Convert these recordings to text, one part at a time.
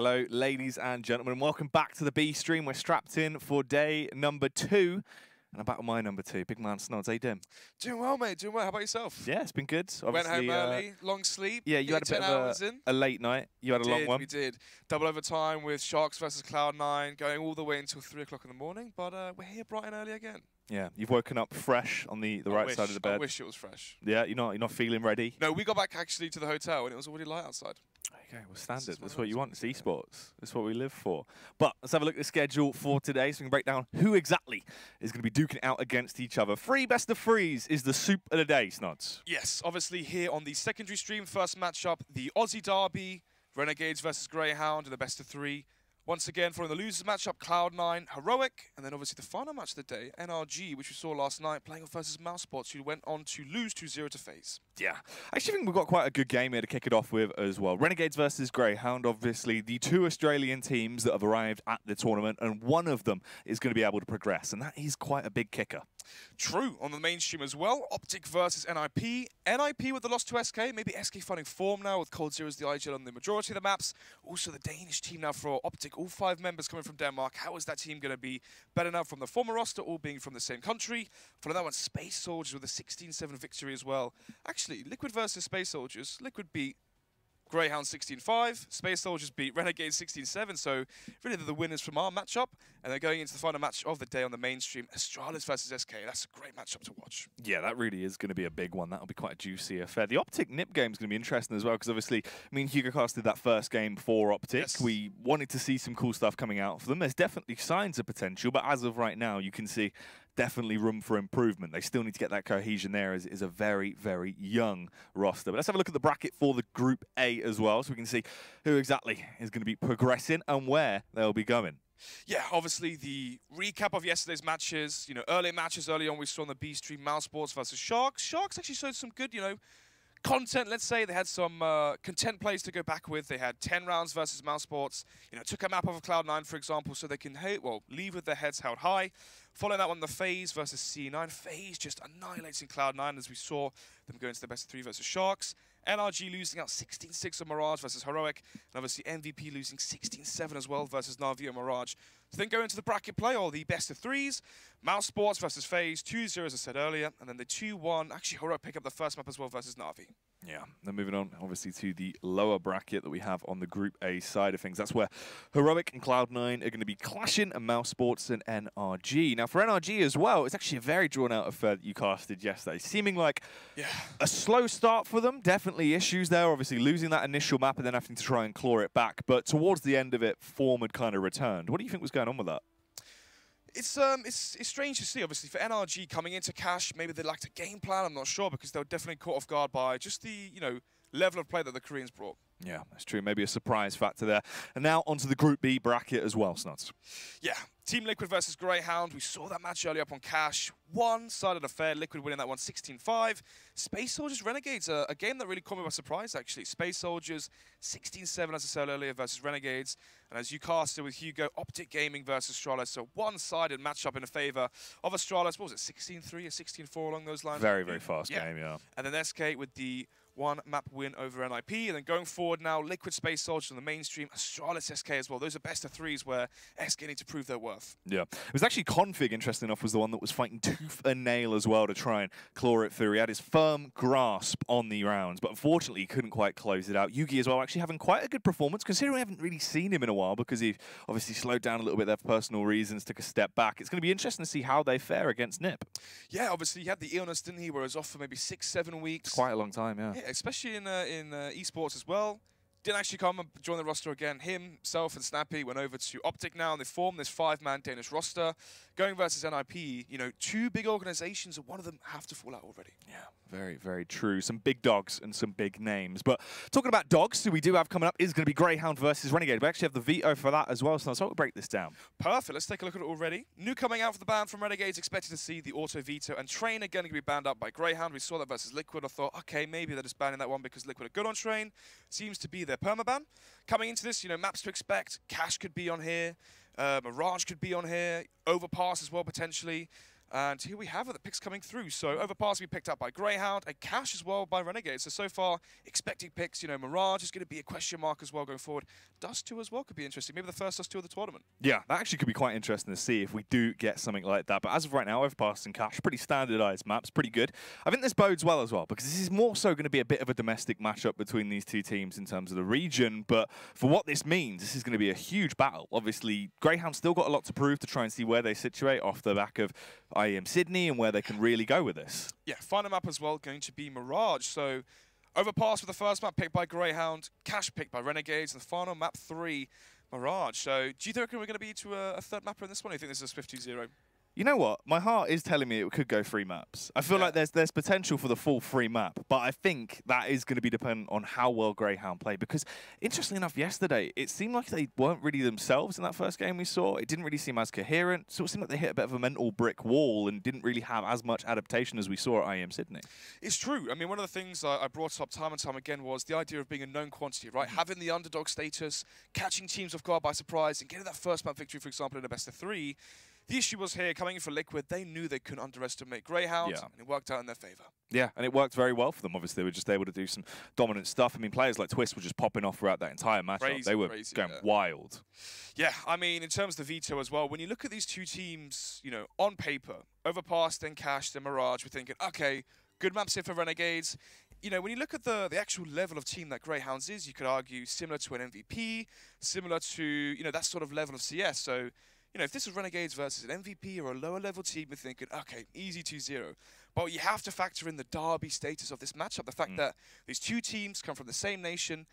Hello, ladies and gentlemen. Welcome back to the B stream. We're strapped in for day number 2. And I'm back with my number 2, Big Man Snods. How you doing? Doing well, mate. Doing well. How about yourself? Yeah, it's been good. Went Obviously, home early, long sleep. Yeah, you had a bit of a late night. You had a long one. We did. Double overtime with Sharks versus Cloud9, going all the way until 3 o'clock in the morning. But we're here bright and early again. Yeah, you've woken up fresh on the right side of the bed. I wish it was fresh. Yeah, you're not feeling ready? No, we got back actually to the hotel and it was already light outside. Okay, well, standard. That's what you want. It's esports. That's what we live for. But let's have a look at the schedule for today so we can break down who exactly is going to be duking it out against each other. 3 best of 3s is the soup of the day, Snods. Yes, obviously here on the secondary stream, first matchup, the Aussie Derby, Renegades versus Grayhound in the best of 3. Once again, following the losers matchup, Cloud9, Heroic, and then obviously the final match of the day, NRG, which we saw last night, playing versus Mousesports, who went on to lose 2-0 to FaZe. Yeah, I actually think we've got quite a good game here to kick it off with as well. Renegades versus Grayhound, obviously the 2 Australian teams that have arrived at the tournament, and one of them is going to be able to progress, and that is quite a big kicker. True, on the mainstream as well. Optic versus NIP. NIP with the loss to SK. Maybe SK finding form now with Cold Zero's the IGL on the majority of the maps. Also the Danish team now for Optic. All 5 members coming from Denmark. How is that team going to be better now from the former roster, all being from the same country? Following that one, Space Soldiers with a 16-7 victory as well. Actually, Liquid versus Space Soldiers. Liquid beat Grayhound 16-5, Space Soldiers beat Renegade 16-7, so really they're the winners from our matchup, and they're going into the final match of the day on the mainstream, Astralis versus SK. That's a great matchup to watch. Yeah, that really is going to be a big one. That'll be quite a juicy affair. The Optic Nip game is going to be interesting as well, because obviously, me and Hugo casted that first game for Optic. Yes. We wanted to see some cool stuff coming out for them. There's definitely signs of potential, but as of right now, you can see definitely room for improvement. They still need to get that cohesion there as is a very, very young roster. But let's have a look at the bracket for the Group A as well, so we can see who exactly is going to be progressing and where they'll be going. Yeah, obviously the recap of yesterday's matches, early matches early on we saw on the B stream, Mousesports versus Sharks. Sharks actually showed some good, content, let's say. They had some content plays to go back with. They had 10 rounds versus Mousesports. Took a map off of Cloud9, for example, so they can leave with their heads held high. Following that one, the FaZe versus C9. FaZe just annihilating Cloud9 as we saw them go into the best of 3 versus Sharks. NRG losing out 16-6 on Mirage versus Heroic. And obviously MVP losing 16-7 as well versus Na'Vi and Mirage. So then go into the bracket play, or the best of 3s. Mousesports versus FaZe, 2-0 as I said earlier. And then the 2-1, actually Heroic pick up the first map as well versus Na'Vi. Yeah, then moving on, obviously, to the lower bracket that we have on the Group A side of things. That's where Heroic and Cloud9 are going to be clashing, and Mousesports and NRG. Now, for NRG as well, it's actually a very drawn-out affair that you casted yesterday. Seeming like a slow start for them. Definitely issues there, obviously losing that initial map and then having to try and claw it back. But towards the end of it, form had kind of returned. What do you think was going on with that? It's strange to see, obviously, for NRG coming into Cash, maybe they lacked a game plan, I'm not sure, because they were definitely caught off guard by just the, level of play that the Koreans brought. Yeah, that's true. Maybe a surprise factor there. And now onto the Group B bracket as well, Snods. Yeah, Team Liquid versus Grayhound. We saw that match earlier up on Cash. One-sided affair, Liquid winning that one 16-5. Space Soldiers Renegades, a game that really caught me by surprise, actually. Space Soldiers 16-7, as I said earlier, versus Renegades. And as you casted with Hugo, Optic Gaming versus Astralis. So one-sided matchup in the favor of Astralis. What was it, 16-3 or 16-4 along those lines? Very, very fast game, yeah. And then SK with the 1 map win over NIP. And then going forward now, Liquid, Space Soldiers on the mainstream, Astralis, SK as well. Those are best of 3s where SK need to prove their worth. Yeah. It was actually Config, interesting enough, was the one that was fighting tooth and nail as well to try and claw it through. He had his firm grasp on the rounds, but unfortunately he couldn't quite close it out. Yugi as well, actually having quite a good performance, considering we haven't really seen him in a while because he obviously slowed down a little bit there for personal reasons, took a step back. It's going to be interesting to see how they fare against NIP. Yeah, obviously he had the illness, didn't he, where he was off for maybe 6-7 weeks. It's quite a long time, yeah. Yeah, especially in esports as well. Didn't actually come and join the roster again. Himself and Snappy went over to Optic now, and they formed this 5-man Danish roster. Going versus NIP, 2 big organizations, and one of them have to fall out already. Yeah, very, very true. Some big dogs and some big names. But talking about dogs, who we do have coming up is going to be Grayhound versus Renegade. We actually have the veto for that as well, so we'll break this down. Perfect. Let's take a look at it already. New coming out for the ban from Renegades, expected to see the auto veto, and Train again going to be banned up by Grayhound. We saw that versus Liquid. I thought, okay, maybe they're just banning that one because Liquid are good on Train. Seems to be their permaban. Coming into this, maps to expect. Cash could be on here. Mirage could be on here. Overpass as well, potentially. And here we have it, the picks coming through. So Overpass will be picked up by Grayhound, and Cash as well by Renegade. So far, expecting picks, you know, Mirage is going to be a question mark as well going forward. Dust 2 as well could be interesting. Maybe the first Dust 2 of the tournament. Yeah, that actually could be quite interesting to see if we do get something like that. But as of right now, Overpass and Cash, pretty standardized maps, pretty good. I think this bodes well as well, because this is more so going to be a bit of a domestic matchup between these two teams in terms of the region. But for what this means, this is going to be a huge battle. Obviously, Greyhound's still got a lot to prove to try and see where they situate off the back of IEM Sydney and where they can really go with this. Yeah, final map as well going to be Mirage. So Overpass for the first map picked by Grayhound, Cash picked by Renegades, and the final map 3, Mirage. So do you think we're going to be to a third mapper in this one, or do you think this is a 50-0? You know what? My heart is telling me it could go 3 maps. I feel like there's potential for the full 3 map, but I think that is going to be dependent on how well Greyhound play. Because interestingly enough, yesterday it seemed like they weren't really themselves in that first game we saw. It didn't really seem as coherent. So it seemed like they hit a bit of a mental brick wall and didn't really have as much adaptation as we saw at IEM Sydney. It's true. I mean, one of the things I brought up time and time again was the idea of being a known quantity, right? Having the underdog status, catching teams off guard by surprise, and getting that first map victory, for example, in a best of 3. The issue was here, coming in for Liquid, they knew they couldn't underestimate Greyhound, and it worked out in their favour. Yeah, and it worked very well for them. Obviously, they were just able to do some dominant stuff. I mean, players like Twist were just popping off throughout that entire matchup. They were going wild. Yeah, I mean, in terms of the veto as well, when you look at these two teams, you know, on paper, Overpass, then Cash, then Mirage, we're thinking, okay, good maps here for Renegades. You know, when you look at the actual level of team that Greyhounds is, you could argue similar to an MVP, similar to, you know, that sort of level of CS. So, you know, if this was Renegades versus an MVP or a lower level team, we're thinking, okay, easy 2-0. But you have to factor in the derby status of this matchup, the fact that these two teams come from the same nation.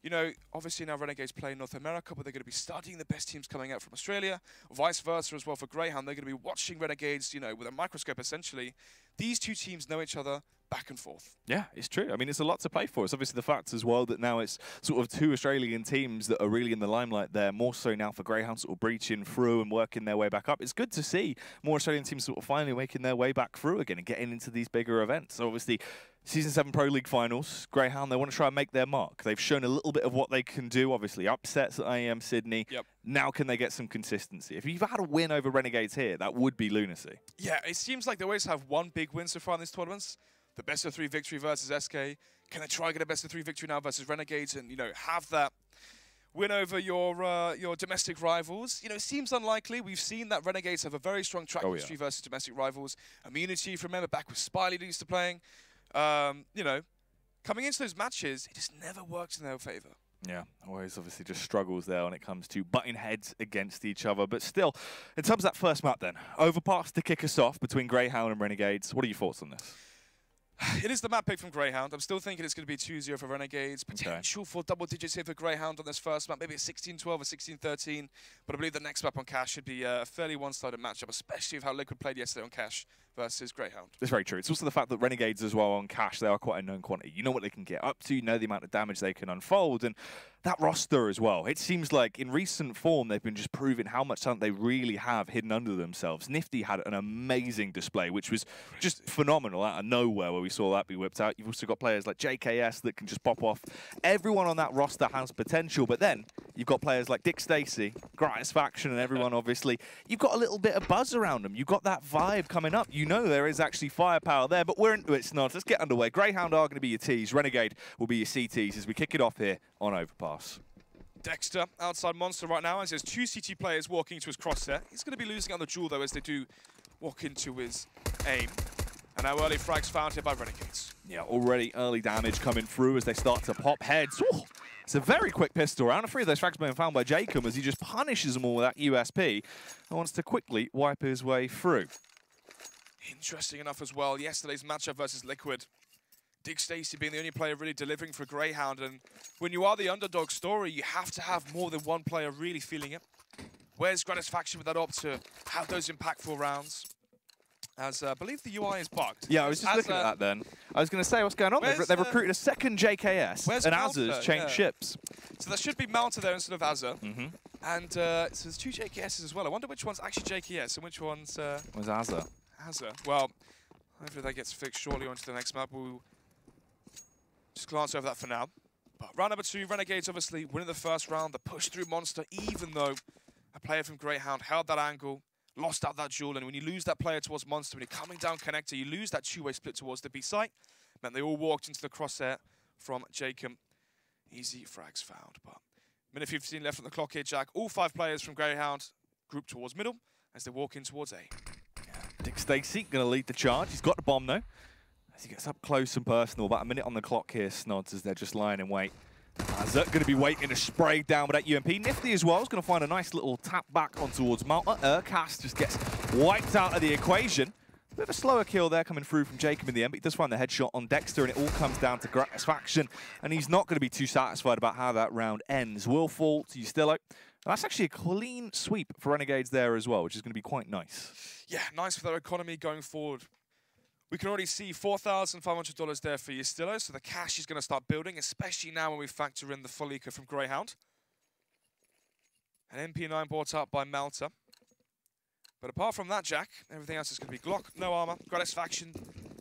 You know, obviously now Renegades play in North America, but they're going to be studying the best teams coming out from Australia. Vice versa as well for Greyhound. They're going to be watching Renegades, you know, with a microscope essentially. These two teams know each other back and forth. Yeah, it's true. I mean, it's a lot to play for. It's obviously the fact as well that now it's sort of 2 Australian teams that are really in the limelight there, more so now for Greyhound sort of breaching through and working their way back up. It's good to see more Australian teams sort of finally making their way back through again and getting into these bigger events. So obviously, Season 7 Pro League finals, Greyhound, they want to try and make their mark. They've shown a little bit of what they can do, obviously. Upsets at IEM Sydney. Now can they get some consistency? If you've had a win over Renegades here, that would be lunacy. Yeah, it seems like they always have one big win so far in these tournaments. The best of 3 victory versus SK. Can they try and get a best of 3 victory now versus Renegades and, you know, have that win over your domestic rivals? You know, it seems unlikely. We've seen that Renegades have a very strong track history versus domestic rivals. Immunity, if you remember, back with Spiley that used to playing. You know, coming into those matches, it just never works in their favour. Yeah, always obviously just struggles there when it comes to butting heads against each other. But still, in terms of that first map then, Overpass to kick us off between Greyhound and Renegades. What are your thoughts on this? It is the map pick from Greyhound. I'm still thinking it's going to be 2-0 for Renegades. Potential for double digits here for Greyhound on this first map. Maybe a 16-12 or 16-13. But I believe the next map on Cash should be a fairly one-sided matchup, especially with how Liquid played yesterday on Cash versus Greyhound. It's very true. It's also the fact that Renegades as well on Cash, they are quite a known quantity. You know what they can get up to, you know the amount of damage they can unfold, and that roster as well. It seems like in recent form, they've been just proving how much talent they really have hidden under themselves. Nifty had an amazing display, which was just phenomenal out of nowhere where we saw that be whipped out. You've also got players like JKS that can just pop off. Everyone on that roster has potential, but then you've got players like Dick Stacey, Gratisfaction, and everyone obviously. You've got a little bit of buzz around them. You've got that vibe coming up. You know there is actually firepower there, but we're into it, Snods. Let's get underway. Greyhound are going to be your Ts. Renegade will be your CTs as we kick it off here on Overpass. Dexter outside Monster right now as there's 2 CT players walking into his crosshair. He's going to be losing on the duel though as they do walk into his aim. And now early frags found here by Renegades. Yeah, already early damage coming through as they start to pop heads. Ooh, it's a very quick pistol round. And 3 of those frags being found by Jacob as he just punishes them all with that USP and wants to quickly wipe his way through. Interesting enough as well, yesterday's matchup versus Liquid. Dick Stacey being the only player really delivering for Greyhound, and when you are the underdog story, you have to have more than one player really feeling it. Where's Gratisfaction with that op to have those impactful rounds? As I believe the UI is bugged. Yeah, I was just looking at that then. I was going to say, what's going on? They've recruited a second JKS, and Azza's changed ships. So there should be Mounter there instead of Azza. And so there's 2 JKSs as well. I wonder which one's actually JKS and which one's... was Azza. Azza. Well, hopefully that gets fixed shortly onto the next map. We'll just glance over that for now. But round number 2, Renegades obviously winning the first round. The push through Monster, even though a player from Greyhound held that angle. lost out that duel. And when you lose that player towards Monster, when you're coming down connector, you lose that two-way split towards the B site. Meant they all walked into the crosshair from Jacob. Easy frags found. But minute 15 left on the clock here, Jack. All 5 players from Grayhound grouped towards middle as they walk in towards A. Dick Stacey going to lead the charge. He's got the bomb, though. As he gets up close and personal, about a minute on the clock here, Snods, as they're just lying in wait. Azert going to be waiting to spray down with that UMP. Nifty as well is going to find a nice little tap back on towards Malta. Urcast just gets wiped out of the equation. Bit of a slower kill there coming through from Jacob in the end, but he does find the headshot on Dexter, and it all comes down to satisfaction. And he's not going to be too satisfied about how that round ends. Will fall to Ustillo. That's actually a clean sweep for Renegades there as well, which is going to be quite nice. Yeah, nice for their economy going forward. We can already see $4,500 there for Ustillo, so the cash is going to start building, especially now when we factor in the full eco from Grayhound. An MP9 brought up by Malta. But apart from that, Jack, everything else is going to be Glock, no armor, Gratification,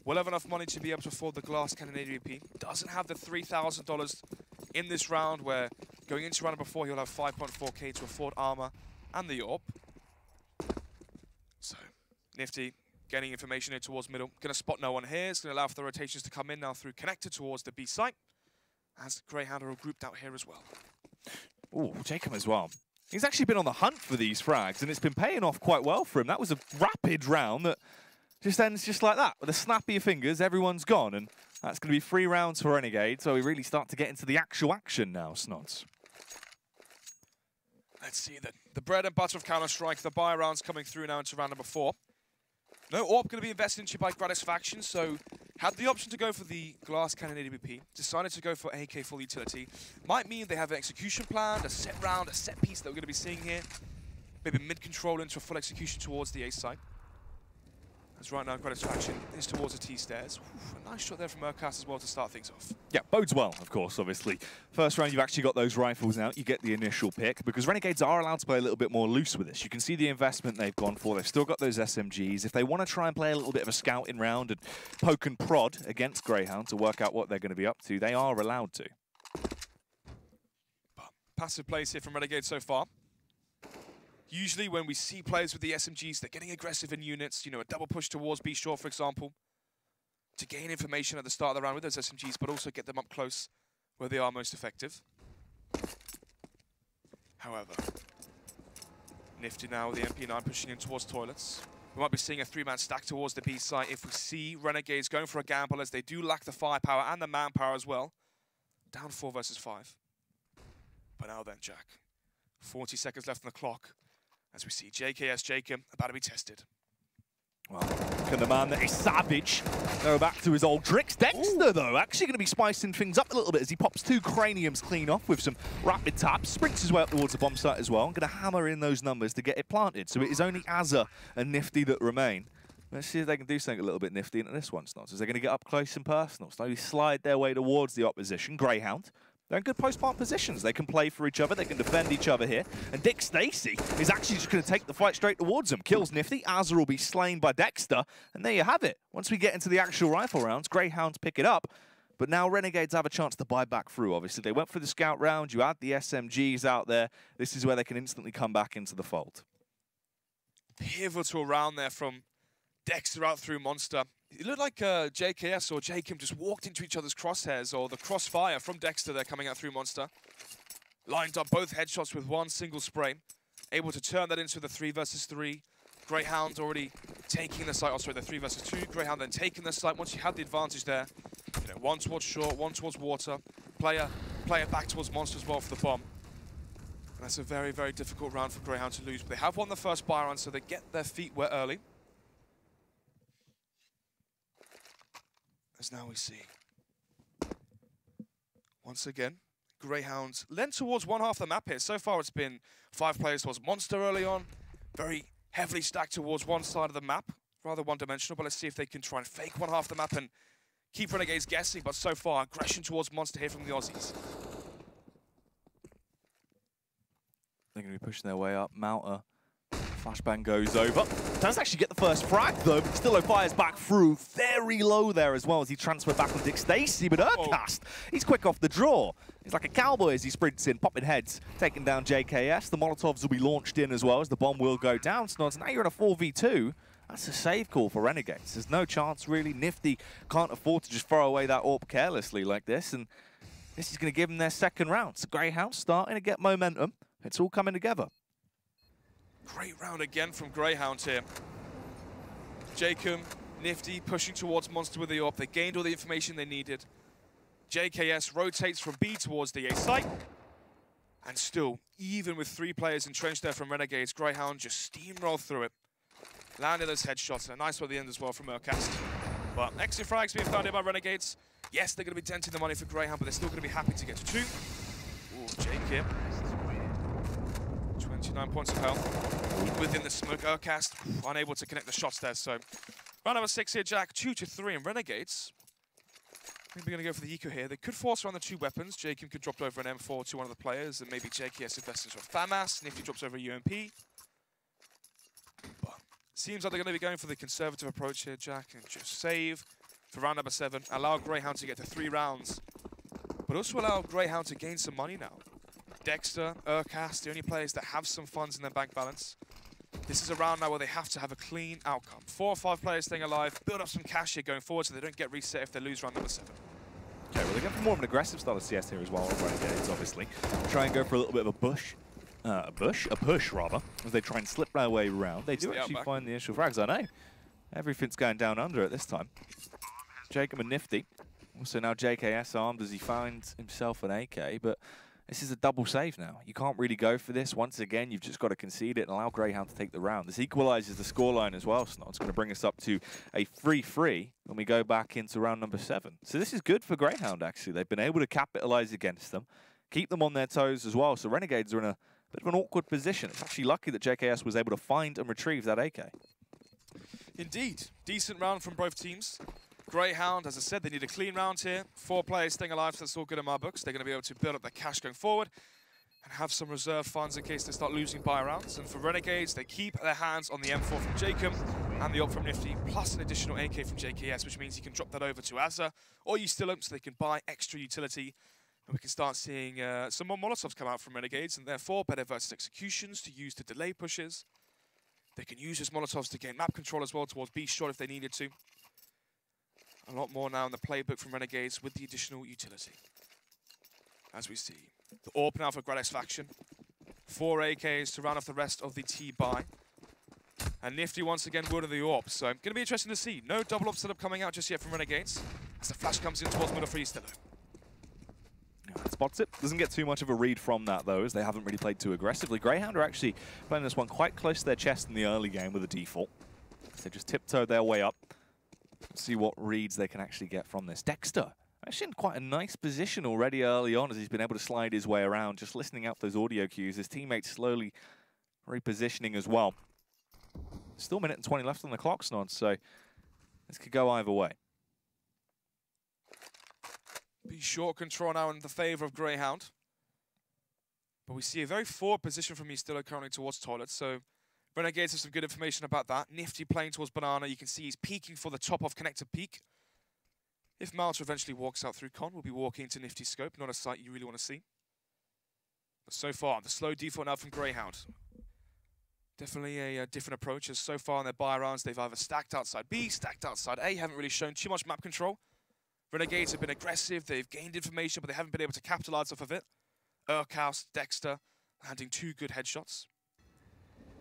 will have enough money to be able to afford the glass cannon AWP. Doesn't have the $3,000 in this round, where going into round number 4, he'll have 5.4k to afford armor and the AWP. So, Nifty getting information in towards middle. Going to spot no one here. It's going to allow for the rotations to come in now through connector towards the B site, as Grayhound are all grouped out here as well. Oh, Jacob as well. He's actually been on the hunt for these frags, and it's been paying off quite well for him. That was a rapid round that just ends just like that. With a snap of your fingers, everyone's gone, and that's going to be 3 rounds for Renegade, so we really start to get into the actual action now, Snods. Let's see the bread and butter of Counter-Strike, the buy rounds coming through now into round number 4. No AWP going to be invested into by Gratification, so had the option to go for the glass cannon AWP, decided to go for AK full utility. Might mean they have an execution plan, a set round, a set piece that we're going to be seeing here. Maybe mid-control into a full execution towards the A site. As right now, Gratification is towards the T stairs. Oof, a nice shot there from Urcast as well to start things off. Yeah, bodes well, of course, obviously. First round, you've actually got those rifles out. You get the initial pick, because Renegades are allowed to play a little bit more loose with this. You can see the investment they've gone for. They've still got those SMGs. If they want to try and play a little bit of a scouting round and poke and prod against Grayhound to work out what they're going to be up to, they are allowed to. But passive plays here from Renegade so far. Usually when we see players with the SMGs, they're getting aggressive in units, you know, a double push towards B short, for example, to gain information at the start of the round with those SMGs, but also get them up close where they are most effective. However, Nifty now with the MP9 pushing in towards toilets. We might be seeing a 3-man stack towards the B site if we see Renegades going for a gamble, as they do lack the firepower and the manpower as well. Down 4 versus 5. But now then, Jack, 40 seconds left on the clock, as we see JKS Jacob about to be tested. Well, can the man that is savage go back to his old tricks? Dexter, though, actually going to be spicing things up a little bit as he pops 2 craniums clean off with some rapid taps, sprints his way up towards the bomb site as well. I'm going to hammer in those numbers to get it planted. So it is only Azza and Nifty that remain. Let's see if they can do something a little bit nifty into this one, Snots. As they're going to get up close and personal, slowly slide their way towards the opposition. Grayhound. They're in good post-plant positions. They can play for each other. They can defend each other here. And Dick Stacey is actually just going to take the fight straight towards him. Kills Nifty. Azza will be slain by Dexter. And there you have it. Once we get into the actual rifle rounds, Greyhounds pick it up. But now Renegades have a chance to buy back through. Obviously, they went for the scout round. You add the SMGs out there. This is where they can instantly come back into the fold. Pivotal round there from Dexter out through Monster. It looked like JKS or Jacob just walked into each other's crosshairs, or the crossfire from Dexter there coming out through Monster. Lined up both headshots with one single spray. Able to turn that into the 3 versus 3. Greyhound already taking the site. Oh, sorry, the 3 versus 2. Greyhound then taking the site. Once you had the advantage there, you know, one towards short, one towards water. Player back towards Monster as well for the bomb. And that's a very, very difficult round for Greyhound to lose. But they have won the first buy round, so they get their feet wet early. As now we see, once again, Greyhounds lent towards one half the map here. So far it's been 5 players towards Monster early on, very heavily stacked towards one side of the map, rather one-dimensional, but let's see if they can try and fake one half the map and keep Renegades guessing. But so far, aggression towards Monster here from the Aussies. They're going to be pushing their way up. Malta. Flashbang goes over. Does actually get the first frag, though, but Stillo fires back through. Very low there as well as he transferred back on Dick Stacey, but Urcast, he's quick off the draw. He's like a cowboy as he sprints in, popping heads, taking down JKS. The Molotovs will be launched in as well as the bomb will go down. Snods, now you're in a 4v2. That's a save call for Renegades. There's no chance, really. Nifty can't afford to just throw away that AWP carelessly like this, and this is going to give them their second round. So Grayhound starting to get momentum. It's all coming together. Great round again from Grayhound here. Jacob, Nifty pushing towards Monster with the AWP. They gained all the information they needed. JKS rotates from B towards the A site. And still, even with 3 players entrenched there from Renegades, Grayhound just steamroll through it. Landing those headshots, and a nice one at the end as well from Overpass. But extra frags being found here by Renegades. Yes, they're going to be denting the money for Grayhound, but they're still going to be happy to get to 2. Ooh, Jacob. 29 points of health. Within the smoke, Overpass unable to connect the shots there. So, round number 6 here, Jack. 2-3 in Renegades. I think they're going to go for the eco here. They could force around the 2 weapons. Jacob could drop over an M4 to one of the players, and maybe JKS invests into a FAMAS. Nifty drops over a UMP. But seems like they're going to be going for the conservative approach here, Jack, and just save for round number 7. Allow Grayhound to get to 3 rounds, but also allow Grayhound to gain some money now. Dexter, Urcast, the only players that have some funds in their bank balance. This is a round now where they have to have a clean outcome. 4 or 5 players staying alive, build up some cash here going forward so they don't get reset if they lose round number 7. Okay, well, they're going for more of an aggressive style of CS here as well on Renegades, obviously. Try and go for a little bit of a push, rather, as they try and slip their way around. They do actually find the initial frags, I know. Everything's going down under at this time. Jacob and Nifty. Also now JKS armed as he finds himself an AK, but this is a double save now. You can't really go for this. Once again, you've just got to concede it and allow Grayhound to take the round. This equalizes the scoreline as well, Snot. It's going to bring us up to a 3-3 when we go back into round number 7. So this is good for Grayhound, actually. They've been able to capitalize against them, keep them on their toes as well. So Renegades are in a bit of an awkward position. It's actually lucky that JKS was able to find and retrieve that AK. Indeed. Decent round from both teams. Grayhound, as I said, they need a clean round here. 4 players staying alive, so that's all good in my books. They're going to be able to build up their cash going forward and have some reserve funds in case they start losing buy rounds. And for Renegades, they keep their hands on the M4 from Jacob and the AWP from Nifty, plus an additional AK from JKS, which means he can drop that over to Azza or Ustilum so they can buy extra utility. And we can start seeing some more Molotovs come out from Renegades, and therefore better versus executions to use to delay pushes. They can use those Molotovs to gain map control as well towards B shot if they needed to. A lot more now in the playbook from Renegades with the additional utility. As we see, the AWP now for Gradax faction. 4 AKs to round off the rest of the T-buy. And Nifty once again would of the AWP. So going to be interesting to see. No double AWP setup coming out just yet from Renegades. As the flash comes in towards middle for Ustilum. Spots it. Doesn't get too much of a read from that, though, as they haven't really played too aggressively. Grayhound are actually playing this one quite close to their chest in the early game with a default. So they just tiptoed their way up. See what reads they can actually get from this. Dexter, actually in quite a nice position already early on as he's been able to slide his way around, just listening out those audio cues. His teammates slowly repositioning as well. Still a minute and 20 left on the clock, Snod, so this could go either way. Be short control now in the favor of Grayhound. But we see a very forward position from Ustilum currently towards toilet, so Renegades have some good information about that. Nifty playing towards Banana. You can see he's peeking for the top of connector peak. If Malta eventually walks out through con, we'll be walking into Nifty's scope. Not a sight you really want to see. But so far, the slow default now from Grayhound. Definitely a different approach, as so far in their buy rounds, they've either stacked outside B, stacked outside A, haven't really shown too much map control. Renegades have been aggressive, they've gained information, but they haven't been able to capitalize off of it. Urkaus, Dexter, landing 2 good headshots.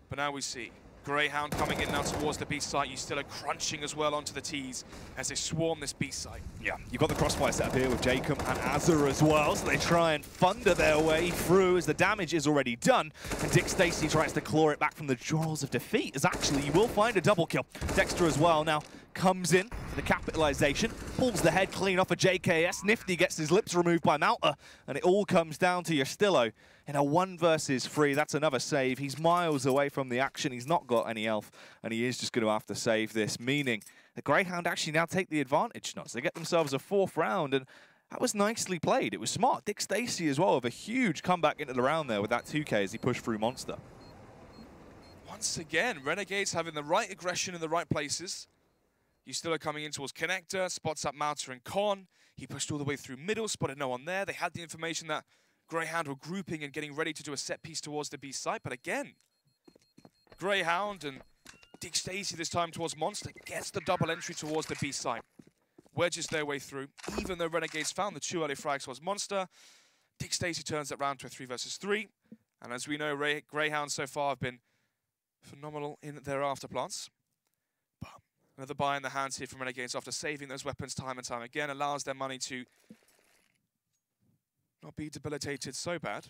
But now we see Grayhound coming in now towards the B site. Ustilum crunching as well onto the T's as they swarm this B site. Yeah, you've got the crossfire set up here with Jacob and Azza as well, so they try and thunder their way through as the damage is already done. And Dick Stacey tries to claw it back from the jaws of defeat, as actually you will find a double kill. Dexter as well now comes in for the capitalization, pulls the head clean off of JKS. Nifty gets his lips removed by Malta, and it all comes down to Ustilum in a 1 versus 3. That's another save. He's miles away from the action. He's not got any health, and he is just going to have to save this, meaning the Grayhound actually now take the advantage. So they get themselves a 4th round, and that was nicely played. It was smart. Dick Stacey as well with a huge comeback into the round there with that 2K as he pushed through Monster. Once again, Renegades having the right aggression in the right places. Ustilum coming in towards Connector, spots up Malta and Con. He pushed all the way through middle, spotted no one there. They had the information that Grayhound were grouping and getting ready to do a set piece towards the B site, but again, Grayhound and Dick Stacey this time towards Monster gets the double entry towards the B site. Wedges their way through, even though Renegades found the 2 early frags towards Monster. Dick Stacey turns that round to a 3 versus 3. And as we know, Grayhound so far have been phenomenal in their afterplants. But another buy in the hands here from Renegades after saving those weapons time and time again, allows their money to not be debilitated so bad.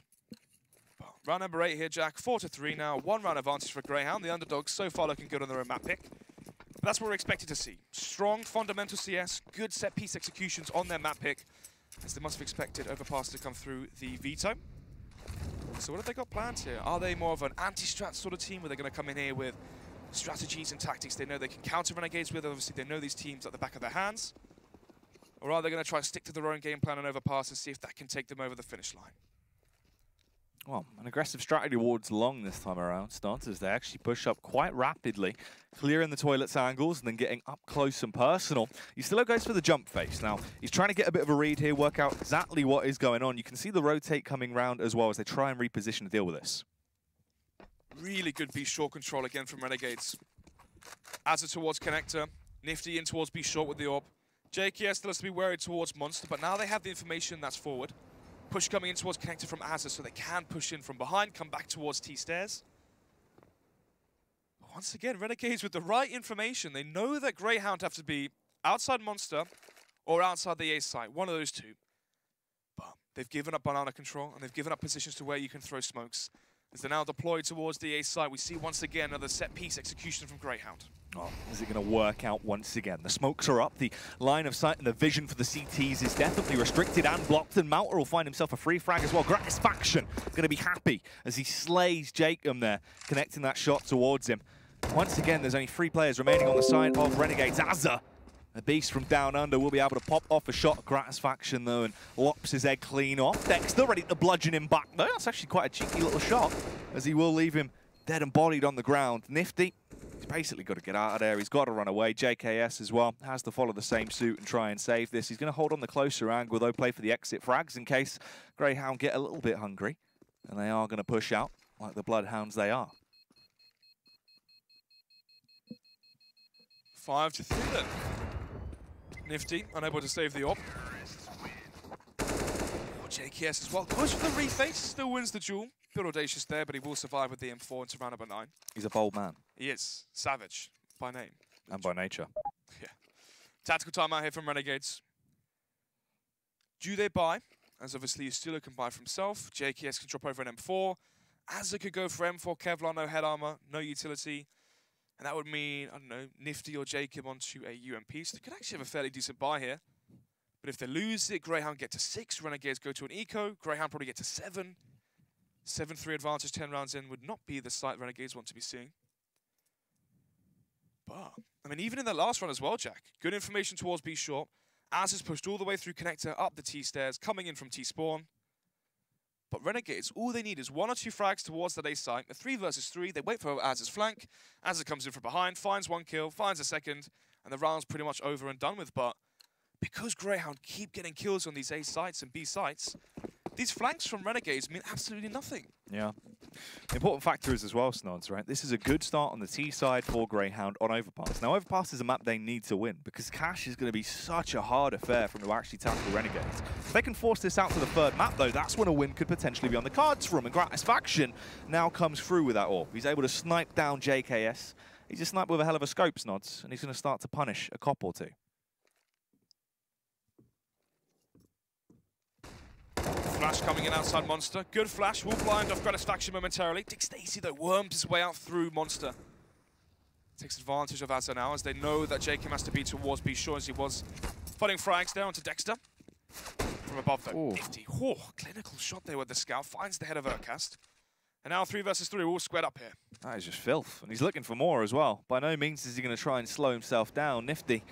But round number 8 here, Jack, 4-3 now, 1 round advantage for Grayhound. The underdogs so far looking good on their own map pick. But that's what we're expected to see. Strong fundamental CS, good set piece executions on their map pick, as they must have expected Overpass to come through the veto. So what have they got planned here? Are they more of an anti-strat sort of team where they're going to come in here with strategies and tactics they know they can counter Renegades with? Obviously, they know these teams at the back of their hands. Or are they going to try to stick to their own game plan and Overpass and see if that can take them over the finish line? Well, an aggressive strategy towards long this time around. Starters, they actually push up quite rapidly, clearing the toilets angles and then getting up close and personal. He still goes for the jump face. Now, he's trying to get a bit of a read here, work out exactly what is going on. You can see the rotate coming round as well as they try and reposition to deal with this. Really good B short control again from Renegades. Azza towards connector, Nifty in towards B short with the orb. JKS still has to be worried towards Monster, but now they have the information that's forward. Push coming in towards connector from Azza, so they can push in from behind, come back towards T-stairs. Once again, Renegades with the right information. They know that Grayhound have to be outside Monster or outside the A site, one of those two. But they've given up banana control, and they've given up positions to where you can throw smokes. As they're now deployed towards the A site, we see once again another set-piece execution from Grayhound. Oh, is it going to work out once again? The smokes are up, the line of sight and the vision for the CTs is definitely restricted and blocked, and Mouter will find himself a free frag as well. Gratisfaction going to be happy as he slays Jacob there, connecting that shot towards him. Once again, there's only 3 players remaining on the side of Renegades. Azza, the beast from down under, will be able to pop off a shot. Gratisfaction though, and lops his egg clean off. Dexter ready to bludgeon him back though. That's actually quite a cheeky little shot, as he will leave him dead and bodied on the ground. Nifty, he's basically got to get out of there. He's got to run away. JKS as well has to follow the same suit and try and save this. He's going to hold on the closer angle, though, play for the exit frags in case Grayhound get a little bit hungry. And they are going to push out like the bloodhounds they are. 5-3 then. Nifty, unable to save the orb. Oh, JKS as well. Goes for the reface, still wins the duel. Bit audacious there, but he will survive with the M4 into round number 9. He's a bold man. He is. Savage, by name. And by nature. Yeah. Tactical timeout here from Renegades. Do they buy? As obviously Steeler can buy for himself. JKS can drop over an M4. Azza could go for M4 Kevlar, no head armor, no utility. And that would mean, I don't know, Nifty or Jacob onto a UMP. So they could actually have a fairly decent buy here. But if they lose it, Grayhound get to 6. Renegades go to an eco. Grayhound probably get to 7. 7-3 advantage 10 rounds in would not be the sight Renegades want to be seeing. But, I mean, even in that last run as well, Jack. Good information towards B short. Az is pushed all the way through connector, up the T stairs, coming in from T spawn. But Renegades, all they need is 1 or 2 frags towards that A site. A 3 versus 3, they wait for Az's flank. Az comes in from behind, finds 1 kill, finds a second, and the round's pretty much over and done with. But because Grayhound keep getting kills on these A sites and B sites, these flanks from Renegades mean absolutely nothing. Yeah. The important factor is as well, Snods, right? This is a good start on the T side for Grayhound on Overpass. Now, Overpass is a map they need to win because Cash is going to be such a hard affair for them to actually tackle Renegades. If they can force this out to the 3rd map, though, that's when a win could potentially be on the cards for them. And Gratisfaction now comes through with that orb. He's able to snipe down JKS. He's a sniper with a hell of a scope, Snods, and he's going to start to punish a cop or 2. Flash coming in outside Monster. Good flash, will blind off Gratisfaction momentarily. Dick Stacey, though, wormed his way out through Monster. Takes advantage of Azza now, as they know that Jacob has to be towards B short, as he was putting frags down to Dexter. From above, though, Nifty. Oh, clinical shot there with the scout. Finds the head of Urcast. And now 3 versus 3, all squared up here. That is just filth, and he's looking for more as well. By no means is he going to try and slow himself down. Nifty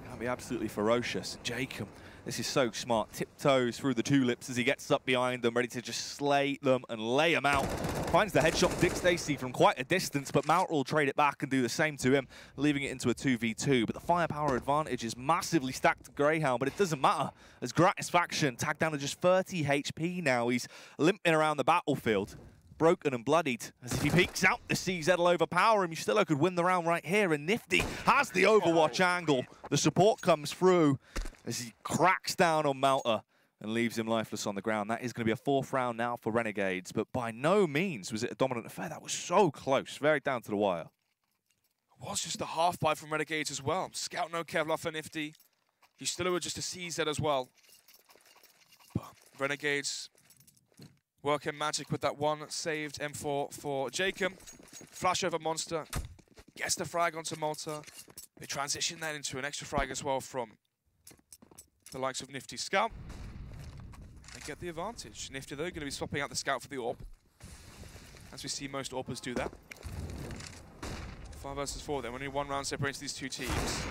can be absolutely ferocious. Jacob, this is so smart. Tiptoes through the tulips as he gets up behind them, ready to just slay them and lay them out. finds the headshot from Dick Stacey from quite a distance, but Mount will trade it back and do the same to him, leaving it into a 2v2. But the firepower advantage is massively stacked to Grayhound, but it doesn't matter, as Gratisfaction tagged down to just 30 HP now. He's limping around the battlefield, broken and bloodied, as if he peeks out the CZ will overpower him. Justillo could win the round right here, and Nifty has the Overwatch angle. The support comes through as he cracks down on Malta and leaves him lifeless on the ground. That is going to be a 4th round now for Renegades, but by no means was it a dominant affair. That was so close, very down to the wire. It was just a half buy from Renegades as well. Scout no Kevlar for Nifty. Justillo just a CZ as well. But Renegades working magic with that one saved M4 for Jacob. Flash over Monster. Gets the frag onto Malta. They transition that into an extra frag as well from the likes of Nifty Scout. They get the advantage. Nifty, though, going to be swapping out the Scout for the AWP, as we see most AWPers do that. 5 versus 4 then. Only 1 round separates these two teams.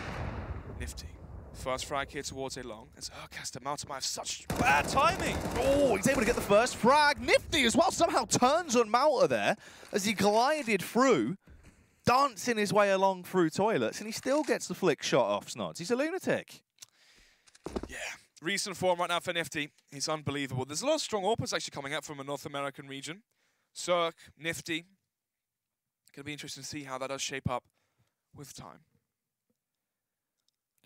Nifty. First frag here towards a long. As Urcaster Malta might have such bad timing. Oh, he's able to get the first frag. Nifty as well somehow turns on Malta there as he glided through, dancing his way along through toilets, and he still gets the flick shot off Snods. He's a lunatic. Yeah, recent form right now for Nifty. He's unbelievable. There's a lot of strong AWPers actually coming up from a North American region. Cirque, Nifty. Going to be interesting to see how that does shape up with time.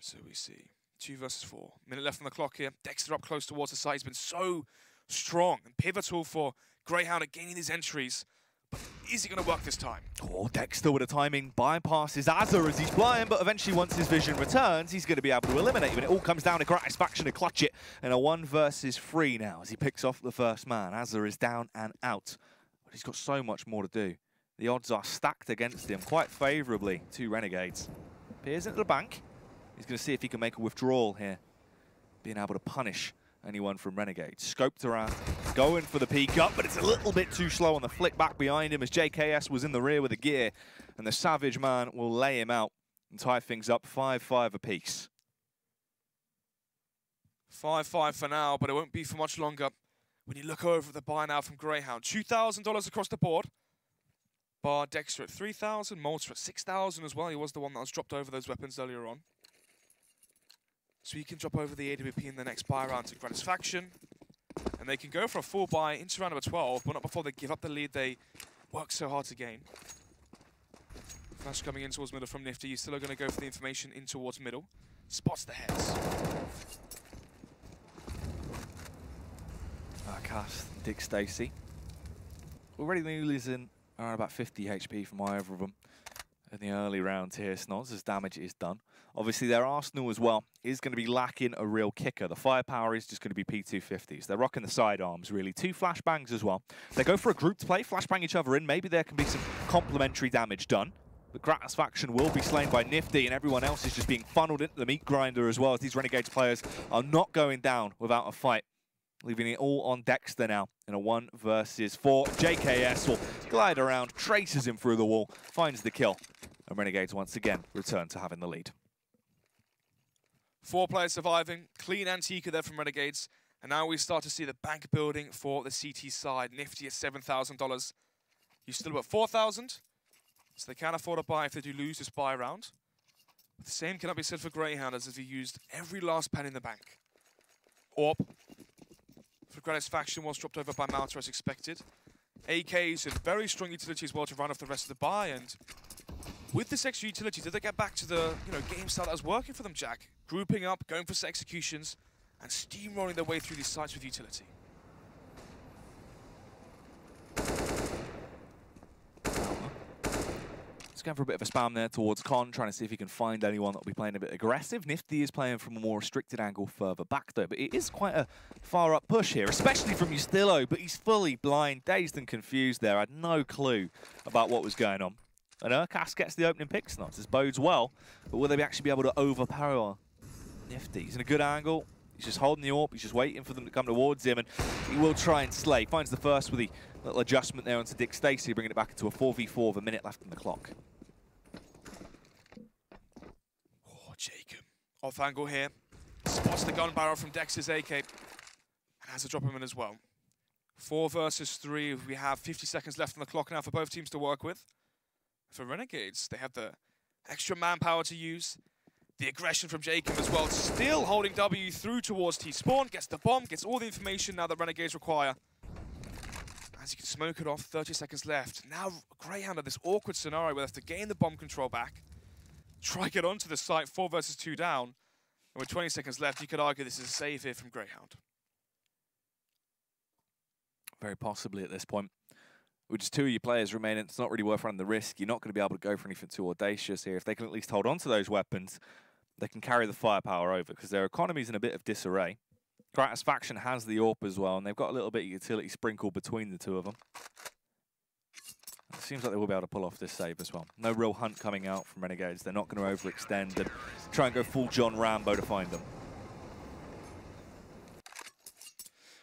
So we see 2 versus 4. Minute left on the clock here. Dexter up close towards the side. He's been so strong and pivotal for Grayhound at gaining these entries. But is he going to work this time? Oh, Dexter with a timing bypasses Azza as he's flying, but eventually once his vision returns, he's going to be able to eliminate him. And it all comes down to Gratisfaction to clutch it in a 1 versus 3 now as he picks off the first man. Azza is down and out, but he's got so much more to do. The odds are stacked against him quite favourably to Renegades. Peers into the bank. He's going to see if he can make a withdrawal here, being able to punish anyone from Renegade. Scoped around, going for the peek up, but it's a little bit too slow on the flick back behind him as JKS was in the rear with the gear, and the Savage man will lay him out and tie things up 5-5 apiece. 5-5 for now, but it won't be for much longer. When you look over the buy now from Grayhound, $2,000 across the board. Bar Dexter at 3,000, Malta at 6,000 as well. He was the one that was dropped over those weapons earlier on. So he can drop over the AWP in the next buy round to Gratisfaction. And they can go for a full buy into round number 12, but not before they give up the lead they worked so hard to gain. Flash coming in towards middle from Nifty. He's still going to go for the information in towards middle. Spots the heads. Cast, Dick Stacey. Already losing around about 50 HP from either of them in the early rounds here, Snods, as damage is done. Obviously, their arsenal as well is going to be lacking a real kicker. The firepower is just going to be P250s. They're rocking the sidearms, really. 2 flashbangs as well. They go for a grouped play, flashbang each other in. Maybe there can be some complementary damage done. But Gratisfaction will be slain by Nifty, and everyone else is just being funneled into the meat grinder as well, as these Renegades players are not going down without a fight. Leaving it all on Dexter now in a 1 versus 4. JKS will glide around, traces him through the wall, finds the kill. And Renegades once again return to having the lead. 4 players surviving. Clean Antica there from Renegades. And now we start to see the bank building for the CT side. Nifty at $7,000. You still at 4,000. So they can afford a buy if they do lose this buy round. But the same cannot be said for Grayhound, as if he used every last pen in the bank. AWP for Gratisfaction was dropped over by Malta as expected. AKs and very strong utility as well to run off the rest of the buy. And with this extra utility, did they get back to the game style that was working for them, Jack? Grouping up, going for executions, and steamrolling their way through these sites with utility. Just going for a bit of a spam there towards Con, trying to see if he can find anyone that will be playing a bit aggressive. Nifty is playing from a more restricted angle further back, though, but it is quite a far-up push here, especially from Justillo, but he's fully blind, dazed and confused there. I had no clue about what was going on. And Urcas gets the opening pick slots. This bodes well, but will they actually be able to overpower Nifty? He's in a good angle. He's just holding the AWP. He's just waiting for them to come towards him, and he will try and slay. Finds the first with the little adjustment there onto Dick Stacey, bringing it back into a 4v4 with a minute left on the clock. Oh, Jacob. Off angle here. Spots the gun barrel from Dex's AK. And has to drop him in as well. 4 versus 3. We have 50 seconds left on the clock now for both teams to work with. For Renegades, they have the extra manpower to use. The aggression from Jacob as well, still holding W through towards T-Spawn, gets the bomb, gets all the information now that Renegades require. As you can smoke it off, 30 seconds left. Now Grayhound at this awkward scenario where they have to gain the bomb control back, try get onto the site, 4 versus 2 down. And with 20 seconds left, you could argue this is a save here from Grayhound. Very possibly at this point. With just 2 of your players remaining, it's not really worth running the risk. You're not going to be able to go for anything too audacious here. If they can at least hold on to those weapons, they can carry the firepower over because their economy's in a bit of disarray. Gratisfaction has the AWP as well, and they've got a little bit of utility sprinkled between the two of them. It seems like they will be able to pull off this save as well. No real hunt coming out from Renegades. They're not going to overextend and try and go full John Rambo to find them.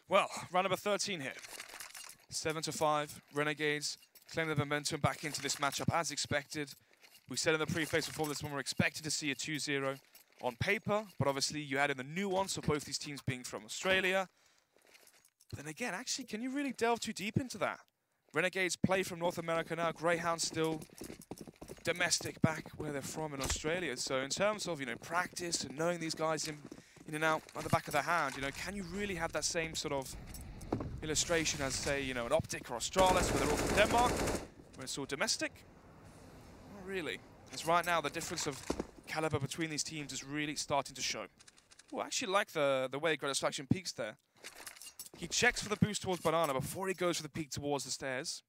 Well, round number 13 here. 7-5, Renegades claim the momentum back into this matchup as expected. We said in the pre-phase before this one we're expected to see a 2-0 on paper, but obviously you add in the nuance of both these teams being from Australia. But then again, actually, can you really delve too deep into that? Renegades play from North America now, Grayhound still domestic back where they're from in Australia. So in terms of, practice and knowing these guys in and out at the back of the hand, can you really have that same sort of illustration as, say, an Optic or Astralis, where they're all from Denmark, when it's all domestic? Not really. Because right now, the difference of caliber between these teams is really starting to show. Oh, I actually like the way Gratisfaction peeks there. He checks for the boost towards Banana before he goes for the peek towards the stairs.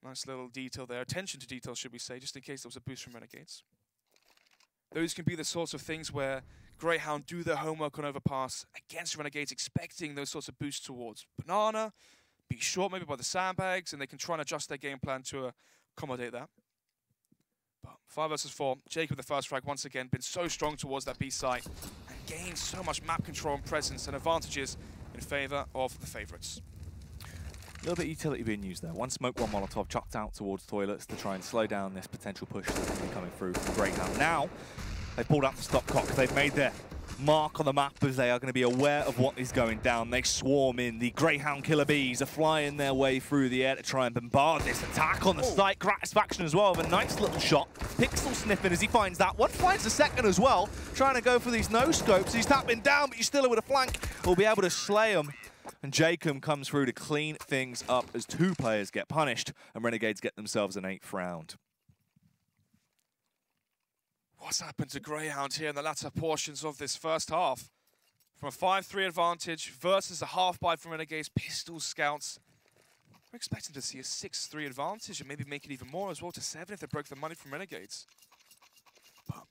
Nice little detail there. Attention to detail, should we say, just in case there was a boost from Renegades. Those can be the sorts of things where Grayhound do their homework on Overpass against Renegades, expecting those sorts of boosts towards Banana, be short maybe by the sandbags, and they can try and adjust their game plan to accommodate that. But 5 versus 4, Jacob the first frag once again, been so strong towards that B site and gained so much map control and presence and advantages in favour of the favourites. A little bit of utility being used there. One smoke, one Molotov chucked out towards toilets to try and slow down this potential push that's going to be coming through from Grayhound. Now, they've pulled out the stopcock. They've made their mark on the map as they are going to be aware of what is going down. They swarm in. The Grayhound killer bees are flying their way through the air to try and bombard this attack on the site. Gratisfaction as well with a nice little shot. Pixel sniffing as he finds that one. Finds the second as well. Trying to go for these no-scopes. He's tapping down, but he's still with a flank. Will be able to slay him. And Jacob comes through to clean things up as 2 players get punished. And Renegades get themselves an 8th round. What's happened to Grayhound here in the latter portions of this first half? From a 5-3 advantage versus a half-buy from Renegades, Pistol Scouts. We're expecting to see a 6-3 advantage and maybe make it even more as well to 7 if they broke the money from Renegades. But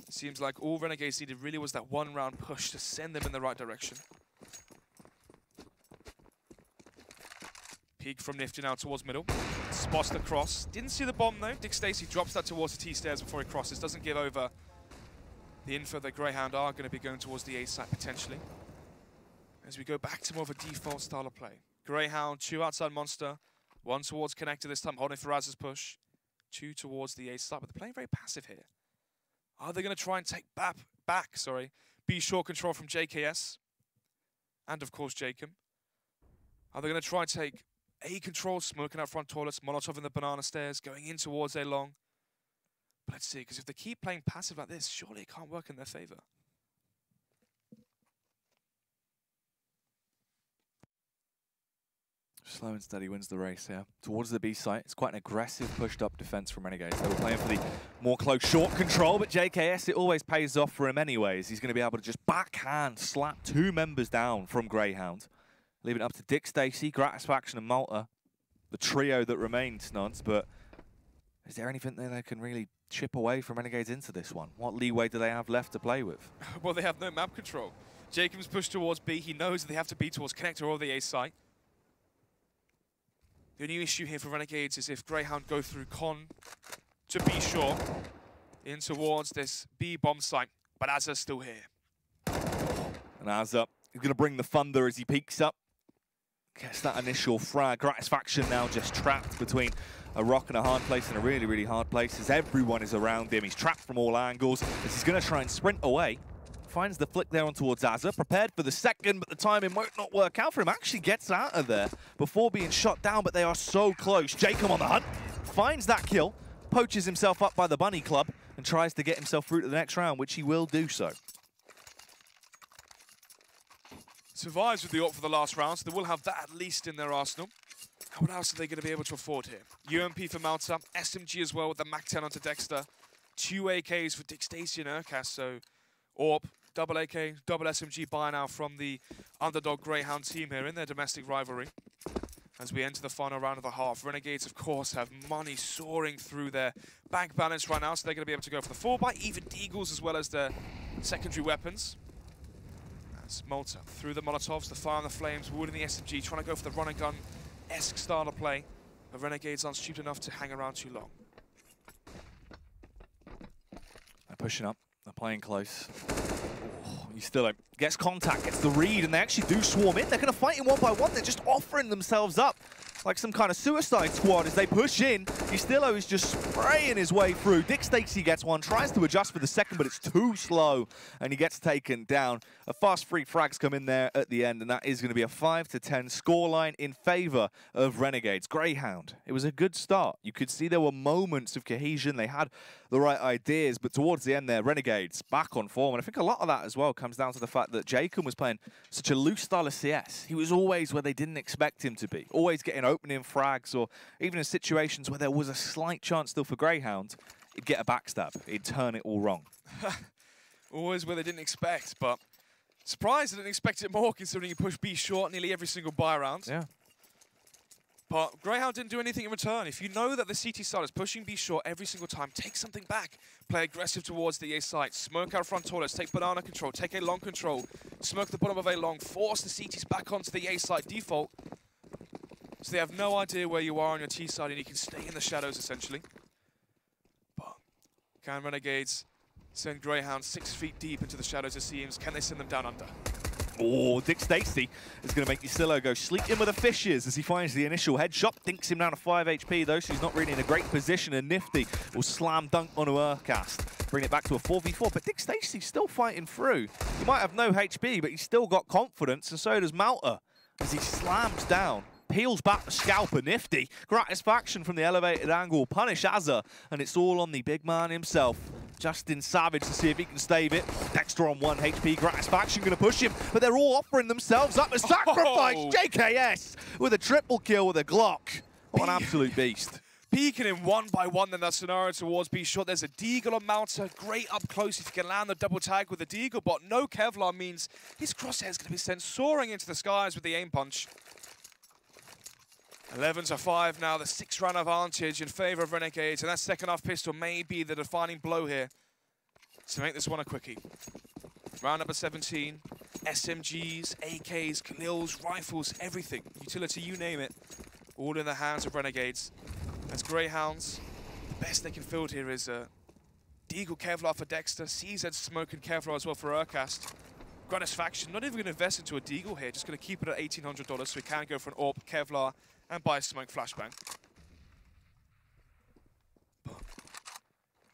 it seems like all Renegades needed really was that 1-round push to send them in the right direction. Peek from Nifty now towards middle. Spots the cross. Didn't see the bomb though. Dick Stacey drops that towards the T-stairs before he crosses. Doesn't give over the info that Grayhound are going to be going towards the A site potentially. As we go back to more of a default style of play. Grayhound, 2 outside Monster. 1 towards Connector this time, holding Faraz's push. 2 towards the A site, but they're playing very passive here. Are they going to try and take back, be short control from JKS? And of course Jacob. Are they going to try and take A control, smoking out front toilets, Molotov in the banana stairs, going in towards A long? But let's see, because if they keep playing passive like this, surely it can't work in their favour. Slow and steady wins the race here. Towards the B site, it's quite an aggressive pushed-up defense from Renegades. They were playing for the more close short control, but JKS, it always pays off for him anyways. He's going to be able to just backhand slap 2 members down from Grayhound, leaving it up to Dick Stacey, Gratisfaction and Malta, the trio that remains, Snods. But is there anything that they can really chip away from Renegades into this one? What leeway do they have left to play with? Well, they have no map control. Jacob's pushed towards B. He knows that they have to be towards Connector or the A site. The only issue here for Renegades is if Grayhound go through Con to be sure in towards this B bomb site, but Azza's still here. And Azza, he's going to bring the thunder as he peeks up. Gets that initial frag. Gratisfaction now just trapped between a rock and a hard place and a really, really hard place as everyone is around him. He's trapped from all angles as he's going to try and sprint away finds the flick there on towards Azza, prepared for the second, but the timing might not work out for him. Actually gets out of there before being shot down, but they are so close. Jacob on the hunt, finds that kill, poaches himself up by the Bunny Club, and tries to get himself through to the next round, which he will do so. Survives with the AWP for the last round, so they will have that at least in their arsenal. What else are they going to be able to afford here? UMP for Malta, SMG as well with the Mac 10 onto Dexter. 2 AKs for Dick Stacey and Urkas, so AWP, double AK, double SMG buy now from the underdog Grayhound team here in their domestic rivalry. As we enter the final round of the half, Renegades, of course, have money soaring through their bank balance right now, so they're going to be able to go for the 4x, even Deagles as well as their secondary weapons. As Malta through the Molotovs, the fire and the flames, Wood in the SMG, trying to go for the run-and-gun-esque style of play. But Renegades aren't stupid enough to hang around too long. They're pushing up, they're playing close. Oh, he still gets contact, gets the read, and they actually do swarm in. They're going to fight him one by one. They're just offering themselves up like some kind of suicide squad as they push in. Ystillo is just spraying his way through. Dick Stacey gets one, tries to adjust for the second, but it's too slow, and he gets taken down. A fast 3 frags come in there at the end, and that is going to be a 5-10 scoreline in favor of Renegades. Grayhound, it was a good start. You could see there were moments of cohesion. They had the right ideas, but towards the end there, Renegades back on form. And I think a lot of that as well comes down to the fact that Jacob was playing such a loose style of CS. He was always where they didn't expect him to be, always getting opening frags, or even in situations where there was a slight chance still for Grayhound, he'd get a backstab. He'd turn it all wrong. Always where they didn't expect, but surprised I didn't expect it more considering he pushed B short nearly every single buy round. Yeah. But Grayhound didn't do anything in return. If you know that the CT side is pushing B short every single time, take something back. Play aggressive towards the A site. Smoke out front toilets. Take banana control. Take A long control. Smoke the bottom of A long. Force the CTs back onto the A site default. So they have no idea where you are on your T side and you can stay in the shadows essentially. But can Renegades send Grayhound 6 feet deep into the shadows it seems? Can they send them down under? Oh, Dick Stacey is going to make Ystillo go sleep in with the fishes as he finds the initial headshot. Thinks him down to 5 HP though, so he's not really in a great position, and Nifty will slam dunk onto Urcast. Bring it back to a 4v4, but Dick Stacey's still fighting through. He might have no HP, but he's still got confidence, and so does Malta as he slams down. Peels back the scalper, Nifty. Gratisfaction from the elevated angle. Punish Azza, and it's all on the big man himself. Justin Savage to see if he can stave it. Dexter on 1 HP. Gratisfaction going to push him, but they're all offering themselves up. A sacrifice. Oh. JKS with a triple kill with a Glock. What an absolute beast. Peeking him one by one in that scenario towards B short. There's a Deagle on Malta. Great up close if you can land the double tag with the Deagle, but no Kevlar means his crosshair is going to be sent soaring into the skies with the aim punch. 11-5 now, the 6-round advantage in favor of Renegades, and that second half pistol may be the defining blow here to make this one a quickie. Round number 17, SMGs, AKs, Khalils, rifles, everything, utility, you name it, all in the hands of Renegades. As Greyhounds, the best they can field here is Deagle Kevlar for Dexter, CZ Smoke and Kevlar as well for Urcast. Gratisfaction, not even going to invest into a Deagle here, just going to keep it at $1,800 so we can go for an AWP, Kevlar, and buy a Smoke flashbang.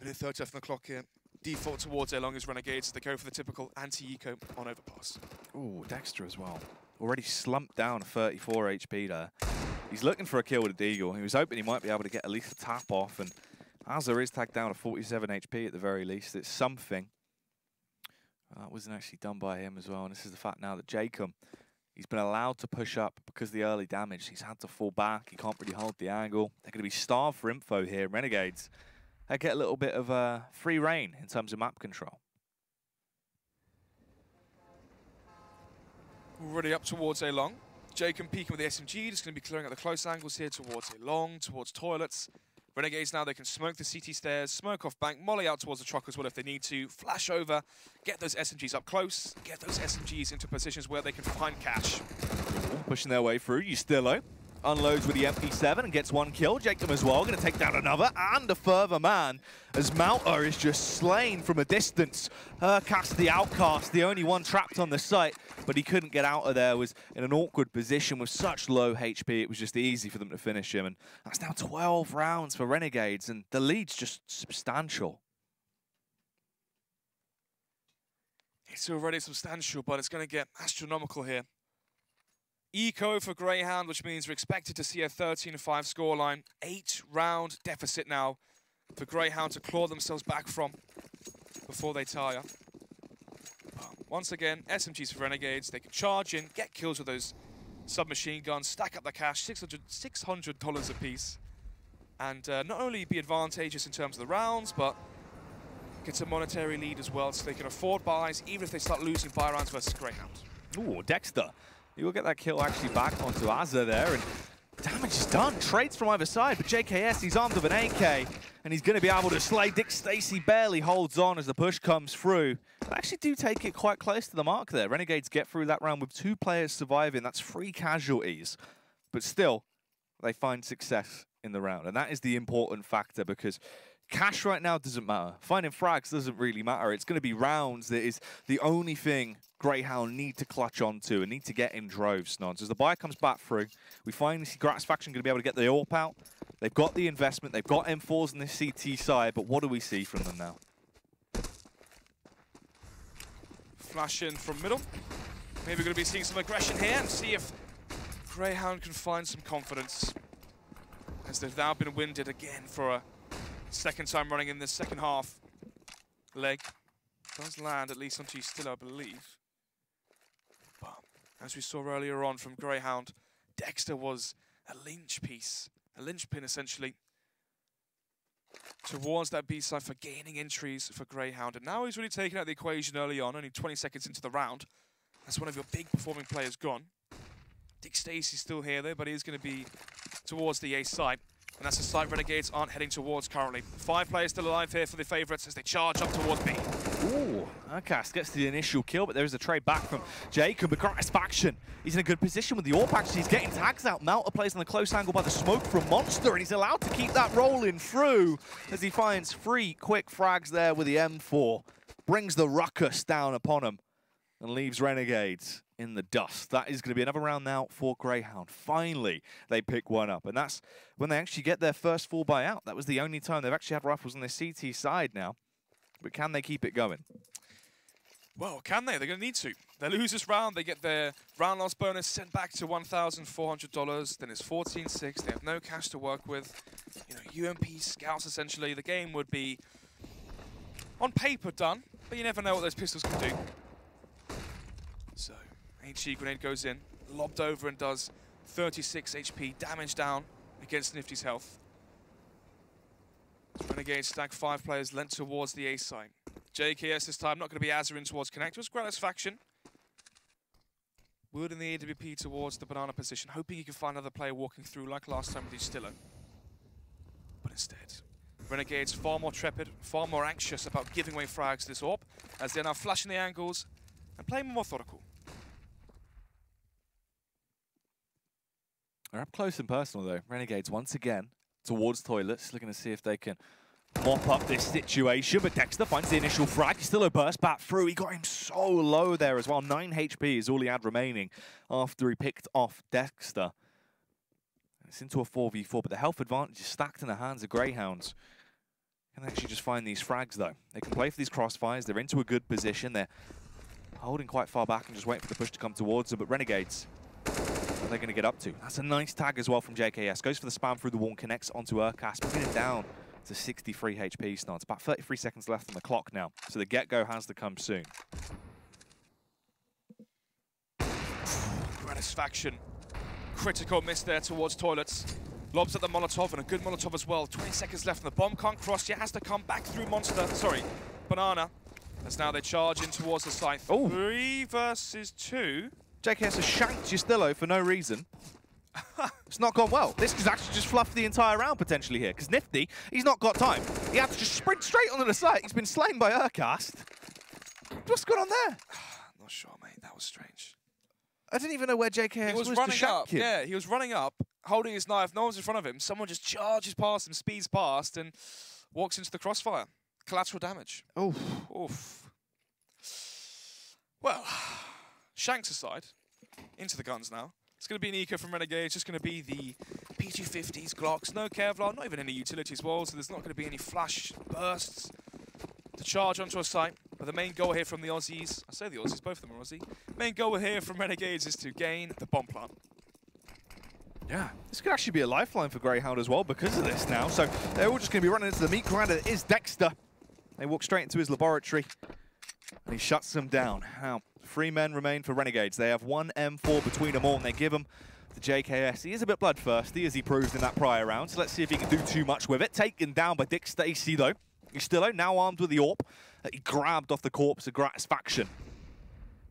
Minute 30 left on the clock here. Default towards A long as Renegades as they go for the typical anti-eco on Overpass. Ooh, Dexter as well. Already slumped down to 34 HP there. He's looking for a kill with a Deagle. He was hoping he might be able to get at least a tap off, and Azza is tagged down to 47 HP at the very least. It's something. That wasn't actually done by him as well, and this is the fact now that Jacob, he's been allowed to push up because of the early damage. He's had to fall back. He can't really hold the angle. They're going to be starved for info here. Renegades, they get a little bit of free reign in terms of map control. Already up towards A long. Jacob peeking with the SMG, just going to be clearing out the close angles here towards A long, towards toilets. Renegades now, they can smoke the CT stairs, smoke off bank, molly out towards the truck as well if they need to, flash over, get those SMGs up close, get those SMGs into positions where they can find cash. Pushing their way through, Ystillo unloads with the MP7 and gets 1 kill. Jacob as well, going to take down another and a further man as Malta is just slain from a distance. Cast the outcast, the only one trapped on the site, but he couldn't get out of there, was in an awkward position with such low HP. It was just easy for them to finish him, and that's now 12 rounds for Renegades, and the lead's just substantial. It's already substantial, but it's going to get astronomical here. Eco for Grayhound, which means we're expected to see a 13-5 scoreline. 8-round deficit now for Grayhound to claw themselves back from before they tire. Once again, SMGs for Renegades. They can charge in, get kills with those submachine guns, stack up the cash, $600 a piece. And not only be advantageous in terms of the rounds, but get a monetary lead as well, so they can afford buys, even if they start losing buy rounds versus Grayhound. Ooh, Dexter. He will get that kill actually back onto Azza there, and damage is done. Trades from either side, but JKS, he's armed with an AK, and he's going to be able to slay. Dick Stacy barely holds on as the push comes through. They actually do take it quite close to the mark there. Renegades get through that round with 2 players surviving. That's 3 casualties, but still, they find success in the round, and that is the important factor, because cash right now doesn't matter. Finding frags doesn't really matter. It's going to be rounds that is the only thing Grayhound need to clutch onto and need to get in droves, Snods. As the buy comes back through, we finally see Gratisfaction going to be able to get the AWP out. They've got the investment. They've got M4s on this CT side, but what do we see from them now? Flash in from middle. Maybe we're going to be seeing some aggression here and see if Grayhound can find some confidence, as they've now been winded again for a second time running in this second half. Leg does land, at least on T-Still, I believe. But as we saw earlier on from Grayhound, Dexter was a linchpin essentially, towards that B-side for gaining entries for Grayhound. And now he's really taken out the equation early on, only 20 seconds into the round. That's one of your big performing players gone. Dick Stacy's still here though, but he is going to be towards the A side. And that's the side Renegades aren't heading towards currently. 5 players still alive here for the favourites as they charge up towards B. Ooh, Arcas gets the initial kill, but there is a trade back from Jacob. But Gratisfaction, he's in a good position with the AWP actually. He's getting tags out. Melter plays on the close angle by the smoke from Monster, and he's allowed to keep that rolling through as he finds 3 quick frags there with the M4. Brings the ruckus down upon him and leaves Renegades in the dust. That is going to be another round now for Grayhound. Finally, they pick one up, and that's when they actually get their first full buy out. That was the only time they've actually had rifles on their CT side now. But can they keep it going? Well, can they? They're going to need to. They lose this round, they get their round loss bonus sent back to $1,400. Then it's 14-6. They have no cash to work with. You know, UMP scouts essentially. The game would be on paper done, but you never know what those pistols can do. So, HE grenade goes in, lobbed over and does 36 HP damage down against Nifty's health. Renegade stack 5 players lent towards the A side. JKS this time not going to be Azza in towards Connect. It was Gratisfaction. Wood in the AWP towards the banana position, hoping he can find another player walking through like last time with Stillo. But instead, Renegade's far more trepid, far more anxious about giving away frags to this AWP, as they're now flashing the angles and playing more methodical. They're up close and personal though. Renegades once again towards toilets, looking to see if they can mop up this situation, but Dexter finds the initial frag. He's still a burst back through. He got him so low there as well. 9 HP is all he had remaining after he picked off Dexter. It's into a 4v4, but the health advantage is stacked in the hands of Greyhounds. Can they actually just find these frags though? They can play for these crossfires. They're into a good position. They're holding quite far back and just waiting for the push to come towards them, but Renegades, what are they going to get up to? That's a nice tag as well from JKS. Goes for the spam through the wall and connects onto Urcas, bringing him down to 63 HP starts. About 33 seconds left on the clock now, so the get-go has to come soon. Gratisfaction. Critical miss there towards toilets. Lobs at the Molotov, and a good Molotov as well. 20 seconds left, and the bomb can't cross yet. Has to come back through Monster. Sorry, Banana. As now they charge in towards the site. Oh. 3 versus 2. JKS has shanked Justillo for no reason. It's not gone well. This could actually just fluff the entire round potentially here, because Nifty, he's not got time. He had to just sprint straight onto the site. He's been slain by Urcast. What's going on there? Not sure, mate. That was strange. I didn't even know where JKS was running to shank up. him. Yeah, he was running up, holding his knife. No one's in front of him. Someone just charges past him, speeds past, and walks into the crossfire. Collateral damage. Oof. Oof. Well, shanks aside, into the guns now. It's going to be an eco from Renegade. It's just going to be the P250s, Glocks, no Kevlar, not even any utility as well, so there's not going to be any flash bursts to charge onto a site. But the main goal here from the Aussies, I say the Aussies, both of them are Aussie. Main goal here from Renegades is to gain the bomb plant. Yeah, this could actually be a lifeline for Grayhound as well because of this now. So they're all just going to be running into the meat grinder. It is Dexter. They walk straight into his laboratory, and he shuts them down. Now, 3 men remain for Renegades. They have 1 M4 between them all, and they give him the JKS. He is a bit bloodthirsty, as he proved in that prior round, so let's see if he can do too much with it. Taken down by Dick Stacey, though. Ustillo, now armed with the AWP, that he grabbed off the corpse of Gratisfaction.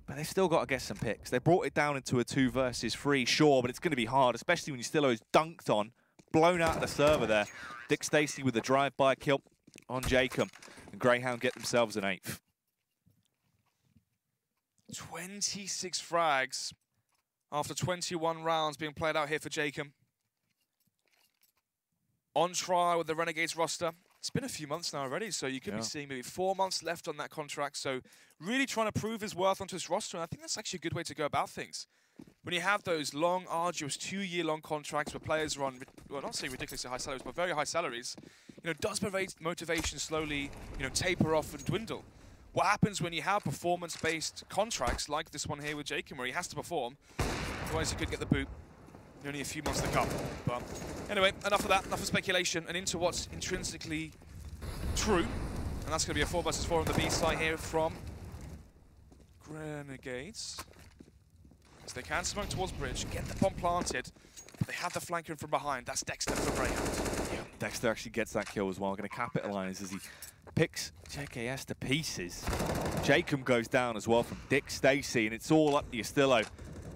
But they've still got to get some picks. They brought it down into a 2 versus 3, sure, but it's going to be hard, especially when Ustillo is dunked on, blown out of the server there. Dick Stacey with the drive-by kill on Jacob, and Grayhound get themselves an 8th. 26 frags after 21 rounds being played out here for Jacob. On trial with the Renegades roster. It's been a few months now already, so you could be seeing maybe 4 months left on that contract. So really trying to prove his worth onto his roster, and I think that's actually a good way to go about things. When you have those long, arduous 2-year-long contracts where players are on, well, not saying ridiculously high salaries, but very high salaries, you know, does motivation slowly, you know, taper off and dwindle? What happens when you have performance-based contracts like this one here with Jacob, where he has to perform? Otherwise, he could get the boot. Only a few months to come. But anyway, enough of that, enough of speculation, and into what's intrinsically true. And that's going to be a 4 versus 4 on the B side here from Renegades. As they can smoke towards bridge, get the bomb planted, but they have the flanker from behind. That's Dexter for Grayhound. Yeah, Dexter actually gets that kill as well. Going to capitalize as he picks JKS to pieces. Jacob goes down as well from Dick Stacey, and it's all up to Ustillo.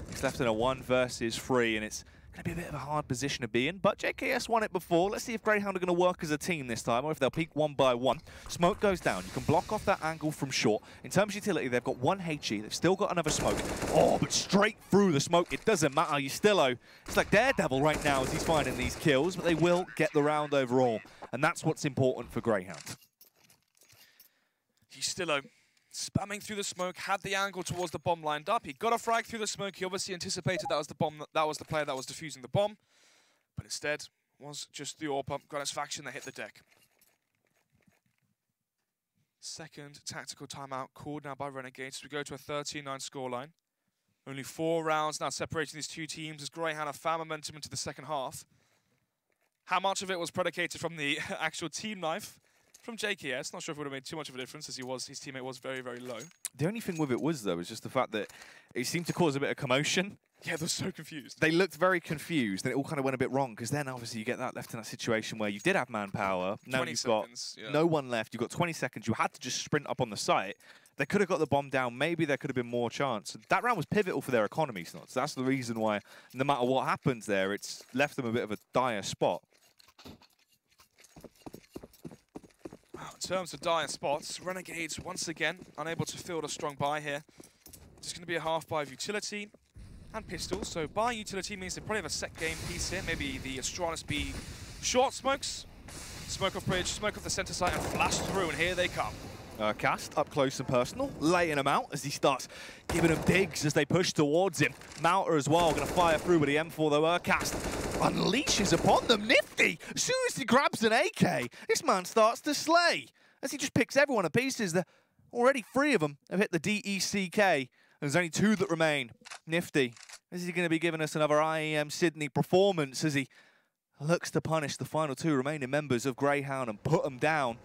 He's left in a 1 versus 3, and it's going to be a bit of a hard position to be in, but JKS won it before. Let's see if Grayhound are going to work as a team this time, or if they'll peek 1 by 1. Smoke goes down. You can block off that angle from short. In terms of utility, they've got 1 HE. They've still got another smoke. Oh, but straight through the smoke. It doesn't matter. Ustillo, it's like Daredevil right now as he's finding these kills, but they will get the round overall, and that's what's important for Grayhound. Ustillo spamming through the smoke, had the angle towards the bomb lined up. He got a frag through the smoke. He obviously anticipated that was the bomb, that was the player that was defusing the bomb. But instead, was just the AWP pump. Gratisfaction that hit the deck. Second tactical timeout called now by Renegades. We go to a 13-9 scoreline. Only 4 rounds now separating these 2 teams as Grayhound have found momentum into the second half. How much of it was predicated from the actual team knife from JKS? Not sure if it would have made too much of a difference, as his teammate was very, very low. The only thing with it was, though, was just the fact that it seemed to cause a bit of commotion. Yeah, they're so confused. They looked very confused, and it all kind of went a bit wrong, because then obviously you get that left in that situation where you did have manpower. Now you've got no one left. You've got 20 seconds. You had to just sprint up on the site. They could have got the bomb down. Maybe there could have been more chance. That round was pivotal for their economy, Snots. That's the reason why, no matter what happens there, it's left them a bit of a dire spot. In terms of dire spots, Renegades once again unable to field a strong buy here. It's going to be a half buy of utility and pistol. So buy utility means they probably have a set game piece here. Maybe the Astralis B short smokes, smoke off bridge, smoke off the center site, and flash through, and here they come. Cast up close and personal, laying him out as he starts giving them digs as they push towards him. Mounter as well, going to fire through with the M4 though. Cast unleashes upon them, nifty. As soon as he grabs an AK, this man starts to slay. As he just picks everyone to pieces, already 3 of them have hit the DECK. And there's only 2 that remain. Nifty. Is he going to be giving us another IEM Sydney performance as he looks to punish the final 2 remaining members of Grayhound and put them down?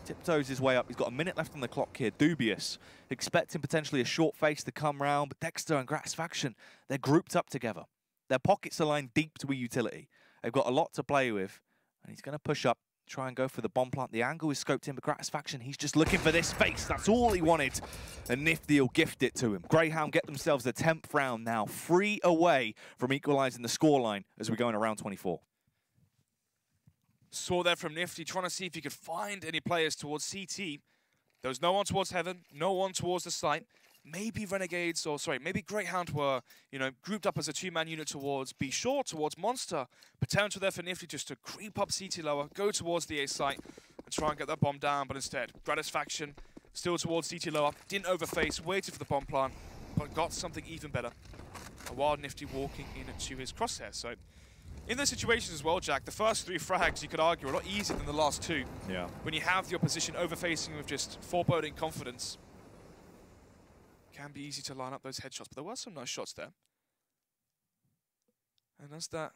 Tiptoes his way up. He's got a minute left on the clock here. Dubious. Expecting potentially a short face to come round, but Dexter and Gratisfaction, they're grouped up together. Their pockets are lined deep to a utility. They've got a lot to play with, and he's going to push up, try and go for the bomb plant. The angle is scoped in, but Gratisfaction, he's just looking for this face. That's all he wanted, and Nifty will gift it to him. Grayhound get themselves the 10th round now, 3 away from equalising the scoreline as we go into round 24. Saw there from Nifty, trying to see if he could find any players towards CT. There was no one towards Heaven, no one towards the site. Maybe Renegades, or sorry, maybe Grayhound were, you know, grouped up as a 2-man unit towards B Short, towards Monster. Potential there for Nifty just to creep up CT lower, go towards the A site, and try and get that bomb down. But instead, Gratisfaction still towards CT lower, didn't overface, waited for the bomb plant, but got something even better. A wild Nifty walking into his crosshair. So In those situations as well, Jack, the first 3 frags, you could argue, are a lot easier than the last 2. Yeah. When you have the opposition over-facing with just foreboding confidence. Can be easy to line up those headshots, but there were some nice shots there. And that's that.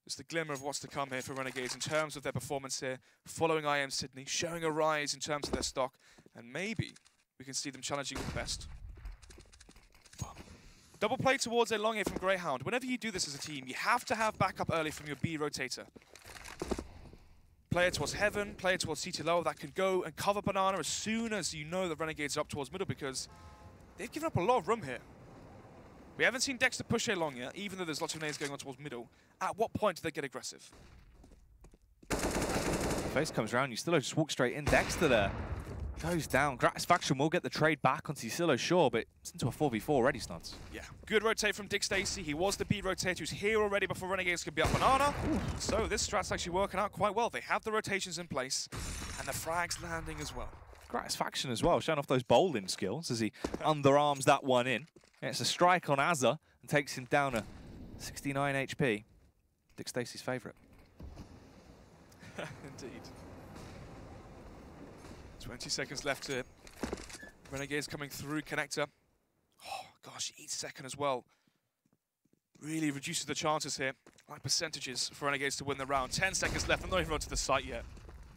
Just the glimmer of what's to come here for Renegades in terms of their performance here, following IM Sydney, showing a rise in terms of their stock, and maybe we can see them challenging the best. Double play towards a long here from Grayhound. Whenever you do this as a team, you have to have backup early from your B rotator. Player towards Heaven, player towards CT low that can go and cover Banana as soon as you know the Renegades are up towards middle, because they've given up a lot of room here. We haven't seen Dexter push A long yet, even though there's lots of nades going on towards middle. At what point do they get aggressive? Face comes around, Usillo just walks straight in. Dexter there goes down. Gratisfaction will get the trade back onto Usillo, sure, but it's into a 4v4 already, Snods. Yeah, good rotate from Dick Stacey. He was the B rotator who's here already before Renegades could be up Banana. Ooh. So this strat's actually working out quite well. They have the rotations in place, and the frags landing as well. Gratisfaction as well, showing off those bowling skills as he underarms that one in. It's a strike on Azza and takes him down to 69 HP. Dick Stacey's favourite. Indeed. 20 seconds left here. Renegades coming through connector. Oh, gosh, each second as well. Really reduces the chances here, like percentages for Renegades to win the round. 10 seconds left, I'm not even onto the site yet.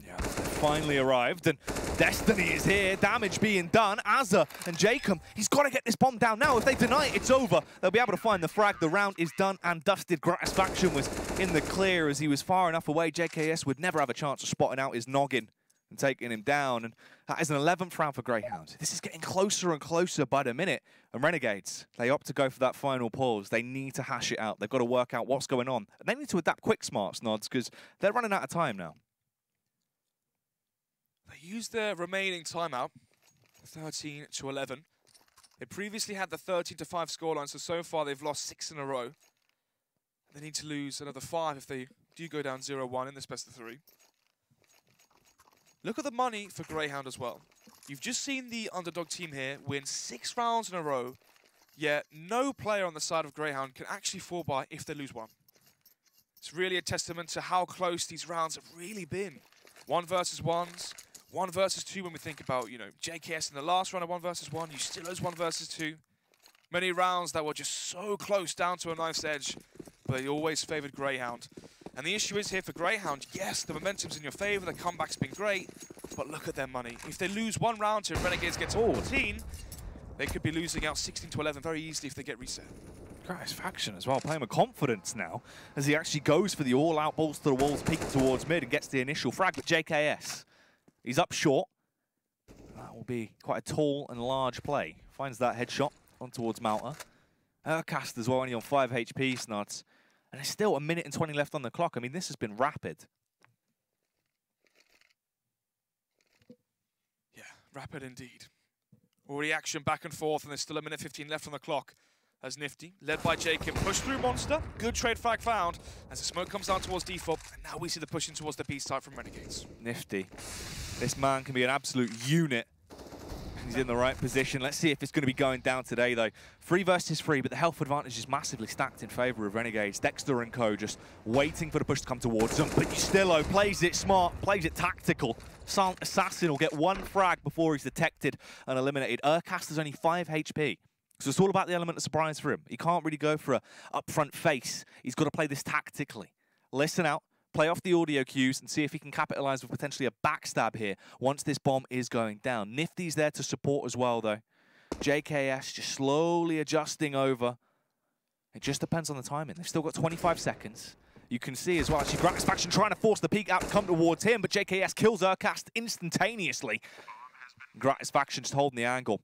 Yeah, finally arrived, and Destiny is here. Damage being done. Azza and Jacob, he's got to get this bomb down now. If they deny it, it's over. They'll be able to find the frag. The round is done and dusted. Gratisfaction was in the clear as he was far enough away. JKS would never have a chance of spotting out his noggin and taking him down. And that is an 11th round for Greyhound. This is getting closer and closer by the minute. And Renegades, they opt to go for that final pause. They need to hash it out. They've got to work out what's going on. And they need to adapt quick, Smarts, Nods, because they're running out of time now. They used their remaining timeout, 13 to 11. They previously had the 13 to 5 scoreline, so far they've lost 6 in a row. They need to lose another 5 if they do go down 0-1 in this best of 3. Look at the money for Greyhound as well. You've just seen the underdog team here win 6 rounds in a row, yet no player on the side of Greyhound can actually fall by if they lose 1. It's really a testament to how close these rounds have really been. 1 versus 1s. 1 versus 2 when we think about, you know, JKS in the last round of 1 versus 1, Usillo's 1 versus 2. Many rounds that were just so close down to a knife's edge, but they always favoured Greyhound. And the issue is here for Greyhound, yes, the momentum's in your favour, the comeback's been great, but look at their money. If they lose 1 round to Renegades get to 14, they could be losing out 16 to 11 very easily if they get reset. Gratisfaction as well, playing with confidence now, as he actually goes for the all-out balls to the walls, peeking towards mid and gets the initial frag, but JKS, he's up short. That will be quite a tall and large play. Finds that headshot on towards Malta. Cast as well, only on 5 HP, Snuds. And there's still 1 minute and 20 left on the clock. I mean, this has been rapid. Yeah, rapid indeed. Already action back and forth, and there's still 1 minute 15 left on the clock. As Nifty, led by Jacob, push through Monster. Good trade flag found as the smoke comes down towards default. And now we see the pushing towards the B side from Renegades. Nifty. This man can be an absolute unit. He's in the right position. Let's see if it's going to be going down today, though. 3 versus 3, but the health advantage is massively stacked in favour of Renegades. Dexter and co just waiting for the push to come towards them. But Usillo plays it smart, plays it tactical. Silent Assassin will get 1 frag before he's detected and eliminated. Urcast has only 5 HP. So it's all about the element of surprise for him. He can't really go for a upfront face. He's got to play this tactically. Listen out, play off the audio cues, and see if he can capitalize with potentially a backstab here once this bomb is going down. Nifty's there to support as well, though. JKS just slowly adjusting over. It just depends on the timing. They've still got 25 seconds. You can see as well, actually, Gratisfaction trying to force the peek out and come towards him, but JKS kills Urcast instantaneously. Gratisfaction just holding the angle.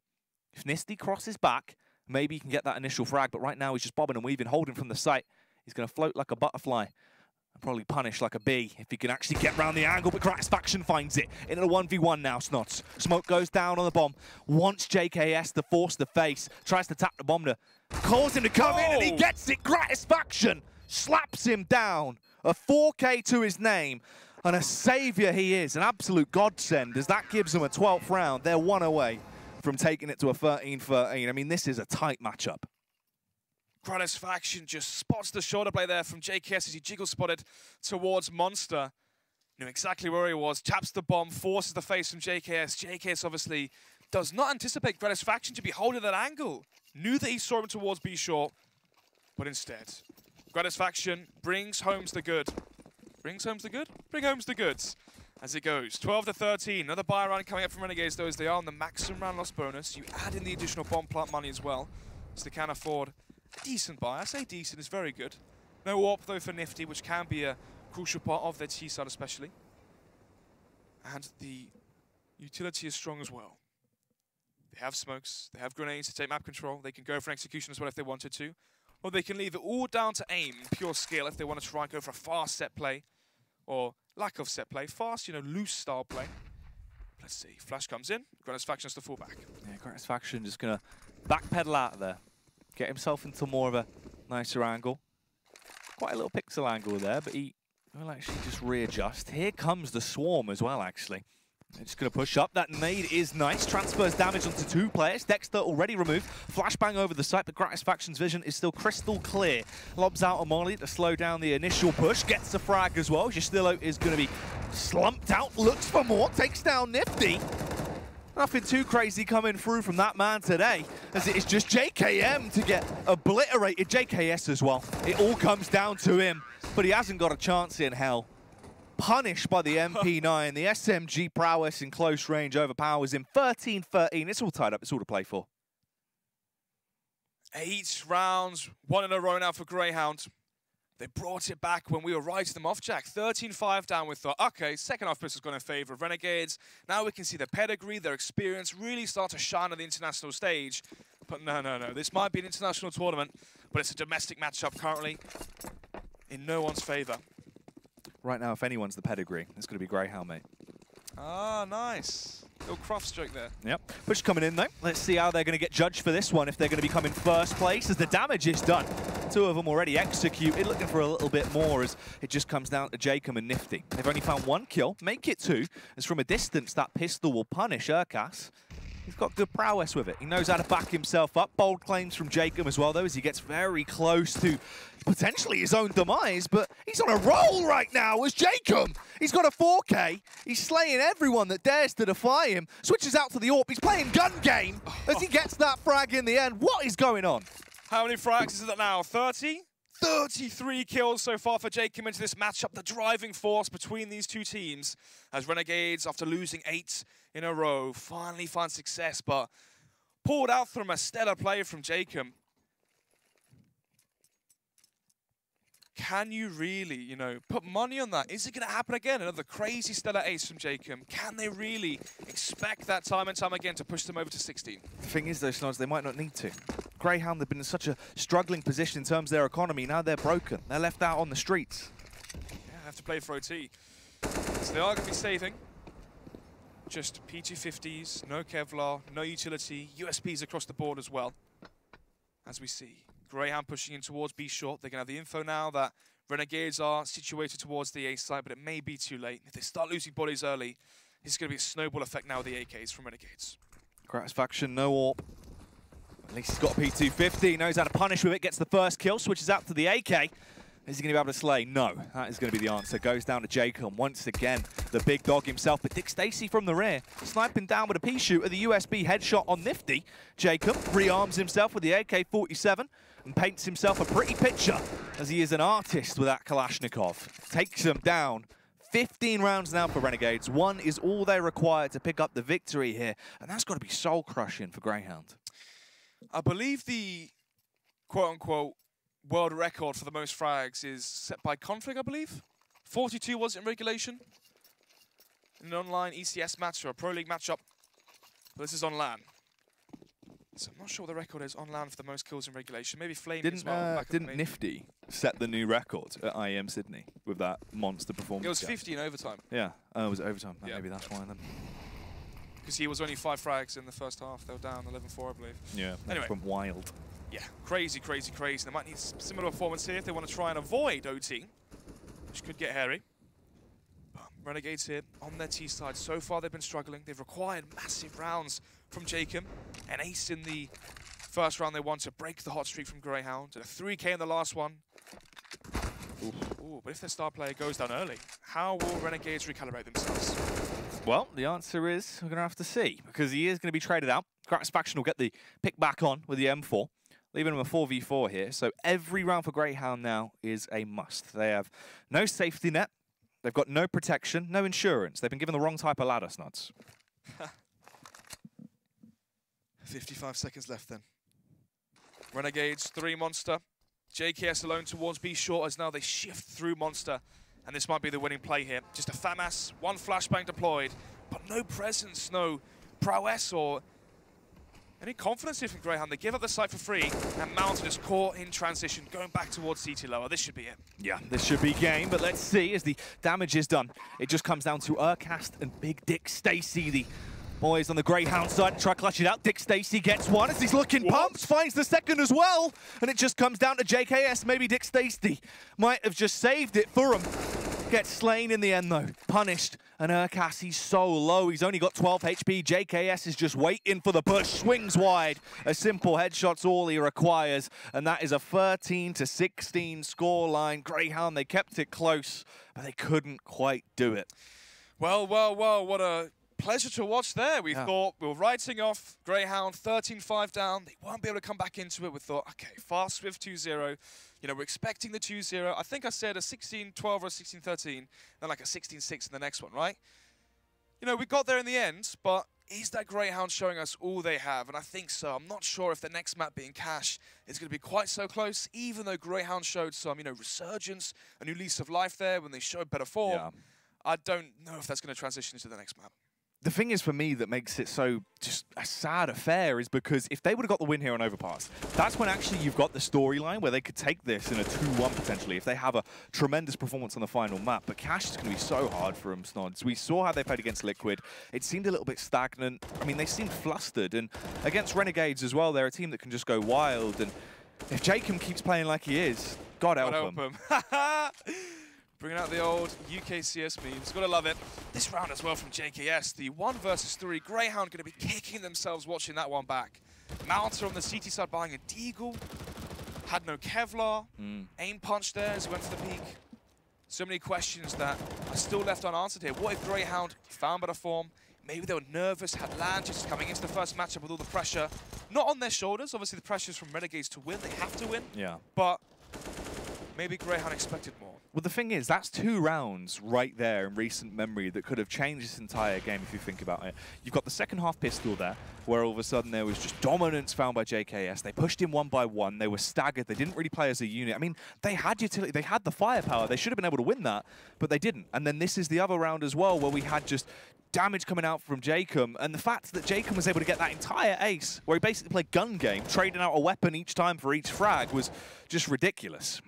If Nifty crosses back, maybe he can get that initial frag, but right now he's just bobbing and weaving, holding from the site. He's going to float like a butterfly and probably punish like a bee if he can actually get round the angle, but Gratisfaction finds it. In a 1v1 now, Snots. Smoke goes down on the bomb. Wants JKS to force the face. Tries to tap the bomb to cause him to come in, and he gets it. Gratisfaction slaps him down. A 4K to his name, and a saviour he is. An absolute godsend, as that gives him a 12th round. They're 1 away from taking it to a 13-13. I mean, this is a tight matchup. Gratisfaction just spots the shoulder blade there from JKS as he jiggle spotted towards Monster. Knew exactly where he was, taps the bomb, forces the face from JKS. JKS obviously does not anticipate Gratisfaction to be holding that angle. Knew that he saw him towards B short, but instead, Gratisfaction brings home the good. Brings home the good? Bring home the goods. As it goes, 12-13. Another buy round coming up from Renegades, though, as they are on the maximum round loss bonus. You add in the additional bomb plant money as well, so they can afford a decent buy. I say decent, it's very good. No warp, though, for Nifty, which can be a crucial part of their T side especially. And the utility is strong as well. They have smokes, they have grenades to take map control, they can go for an execution as well if they wanted to. Or they can leave it all down to aim, pure skill, if they want to try and go for a fast set play. Or lack of set play, fast, loose style play. Let's see, flash comes in, Gratisfaction is the fullback. Yeah, Gratisfaction just going to backpedal out of there. Get himself into more of a nicer angle. Quite a little pixel angle there, but he will actually just readjust. Here comes the swarm as well, actually. They're just going to push up. That nade is nice. Transfers damage onto 2 players. Dexter already removed. Flashbang over the site, but Gratisfaction's vision is still crystal clear. Lobs out a molly to slow down the initial push. Gets the frag as well. Justillo is going to be slumped out. Looks for more. Takes down Nifty. Nothing too crazy coming through from that man today, as it is just JKM to get obliterated. JKS as well. It all comes down to him, but he hasn't got a chance in hell. Punished by the MP9. The SMG prowess in close range overpowers him. 13-13. It's all tied up. It's all to play for. 8 rounds, 1 in a row now for Grayhound. They brought it back when we were writing them off, Jack. 13-5 down. We thought, okay, second half pistol's gone in favor of Renegades. Now we can see their pedigree, their experience really start to shine on the international stage. But no. This might be an international tournament, but it's a domestic matchup currently in no one's favor. Right now, if anyone's the pedigree, it's going to be Grayhound, mate. Ah, nice. Little Croft stroke there. Yep. Push coming in, though. Let's see how they're going to get judged for this one, if they're going to become in first place, as the damage is done. 2 of them already executed, looking for a little bit more, as it just comes down to Jacob and Nifty. They've only found 1 kill, make it 2, as from a distance, that pistol will punish Urkas. He's got good prowess with it. He knows how to back himself up. Bold claims from Jacob as well, though, as he gets very close to potentially his own demise, but he's on a roll right now as Jacob. He's got a 4K. He's slaying everyone that dares to defy him. Switches out to the AWP. He's playing gun game as he gets that frag in the end. What is going on? How many frags is it now? 30? 33 kills so far for Jacob into this matchup, the driving force between these two teams, as Renegades, after losing 8 in a row, finally find success, but pulled out from a stellar play from Jacob. Can you really, put money on that? Is it going to happen again? Another crazy stellar ace from Jacob. Can they really expect that time and time again to push them over to 16? The thing is, though, Snods, they might not need to. Grayhound, they've been in such a struggling position in terms of their economy. Now they're broken. They're left out on the streets. Yeah, have to play for OT. So they are going to be saving. Just P250s, no Kevlar, no utility, USPs across the board as well. As we see, Grayhound pushing in towards B short. They're going to have the info now that Renegades are situated towards the A side, but it may be too late. If they start losing bodies early, this is going to be a snowball effect now with the AKs from Renegades. Gratisfaction, no AWP. At least he's got a P250, knows how to punish with it, gets the first kill, switches out to the AK. Is he going to be able to slay? No, that is going to be the answer. Goes down to Jacob once again, the big dog himself, but Dick Stacey from the rear, sniping down with a P-shooter, the USB headshot on Nifty. Jacob rearms himself with the AK-47 and paints himself a pretty picture, as he is an artist with that Kalashnikov. Takes him down. 15 rounds now for Renegades. 1 is all they require to pick up the victory here, and that's got to be soul-crushing for Grayhound. I believe the quote-unquote world record for the most frags is set by Config, I believe. 42 was it in regulation. In an online ECS match or a Pro League matchup. But this is on LAN. So I'm not sure what the record is on LAN for the most kills in regulation. Maybe Flame as well. Didn't Nifty set the new record at IEM Sydney with that monster performance? It was 50 in overtime. Yeah. Oh, was it overtime? Yeah. Maybe that's why then. Because he was only 5 frags in the first half. They were down 11-4, I believe. Yeah. Anyway. From Wild. Yeah, crazy. They might need similar performance here if they want to try and avoid OT, which could get hairy. But Renegades here on their T side. So far they've been struggling. They've required massive rounds from Jacob. An ace in the First round they won to break the hot streak from Grayhound, and a 3K in the last one. Ooh, but if their star player goes down early, how will Renegades recalibrate themselves? Well, the answer is we're going to have to see, because he is going to be traded out. Gratis Faction will get the pick back on with the M4, leaving him a 4v4 here. So every round for Grayhound now is a must. They have no safety net. They've got no protection, no insurance. They've been given the wrong type of ladder, Snods. 55 seconds left then. Renegades, 3 Monster. JKS alone towards B short as now they shift through Monster. And this might be the winning play here. Just a FAMAS, 1 flashbang deployed, but no presence, no prowess or any confidence here from Grayhound. They give up the site for free, and Mountain is caught in transition, going back towards CT lower. This should be it. Yeah, this should be game, but let's see as the damage is done. It just comes down to Urcast and Big Dick Stacy, the boys on the Grayhound side. Try to clutch it out. Dick Stacy gets one as he's looking pumped, finds the second as well, and it just comes down to JKS. Maybe Dick Stacy might have just saved it for him. Gets slain in the end though, punished, and Urcast, he's so low, he's only got 12 HP. JKS is just waiting for the push, swings wide. A simple headshot's all he requires, and that is a 13-16 scoreline. Grayhound, they kept it close, but they couldn't quite do it. Well, what a pleasure to watch there. We thought we were writing off Grayhound, 13-5 down. They won't be able to come back into it. We thought, okay, fast, swift 2-0. You know, we're expecting the 2-0. I think I said a 16-12 or a 16-13, then like a 16-6 in the next one, right? You know, we got there in the end, but is that Grayhound showing us all they have? And I think so. I'm not sure if the next map being Cash is going to be quite so close, even though Grayhound showed some, you know, resurgence, a new lease of life there when they showed better form. Yeah. I don't know if that's going to transition into the next map. The thing is, for me, that makes it so just a sad affair is because if they would have got the win here on Overpass, that's when actually you've got the storyline where they could take this in a 2-1 potentially if they have a tremendous performance on the final map. But Cash is going to be so hard for them, Snods. We saw how they played against Liquid. It seemed a little bit stagnant. I mean, they seemed flustered. And against Renegades as well, they're a team that can just go wild. And if Jacob keeps playing like he is, God help him. Bringing out the old UKCS memes. Gotta love it. This round as well from JKS. The 1 versus 3. Grayhound gonna be kicking themselves watching that one back. Mounter on the CT side buying a Deagle. Had no Kevlar. Aim punch there as he went for the peak. So many questions that are still left unanswered here. What if Grayhound found better form? Maybe they were nervous, had land just coming into the first matchup with all the pressure. Not on their shoulders. Obviously the pressure is from Renegades to win. They have to win. Yeah. But maybe Grayhound expected more. Well, the thing is, that's 2 rounds right there in recent memory that could have changed this entire game if you think about it. You've got the second half pistol there, where all of a sudden there was just dominance found by JKS. They pushed him 1 by 1. They were staggered. They didn't really play as a unit. I mean, they had utility. They had the firepower. They should have been able to win that, but they didn't. And then this is the other round as well, where we had just damage coming out from Jacob, and the fact that Jacob was able to get that entire ace, where he basically played gun game, trading out a weapon each time for each frag, was just ridiculous.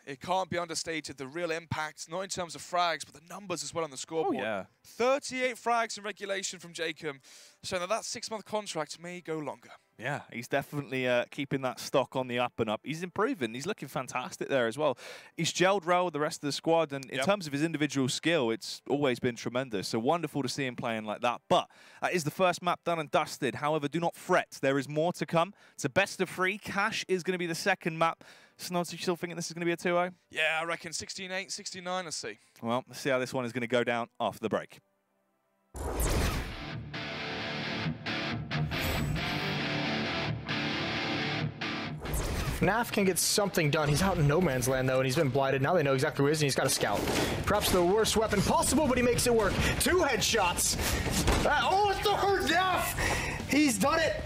It can't be understated, the real impact, not in terms of frags, but the numbers as well on the scoreboard. Oh, yeah. 38 frags in regulation from Jacob, so that 6-month contract may go longer. Yeah, he's definitely keeping that stock on the up and up. He's improving. He's looking fantastic there as well. He's gelled well with the rest of the squad, and in terms of his individual skill, it's always been tremendous. So wonderful to see him playing like that. But that is the first map done and dusted. However, do not fret. There is more to come. It's a best of 3. Cash is going to be the second map. Snods, you still thinking this is going to be a 2-0? Yeah, I reckon 16-8, 16-9, let's see. Well, let's see how this one is going to go down after the break. Naf can get something done. He's out in no man's land, though, and he's been blighted. Now they know exactly who he is, and he's got a scout. Perhaps the worst weapon possible, but he makes it work. 2 headshots. Oh, it's the hurt Naf! He's done it!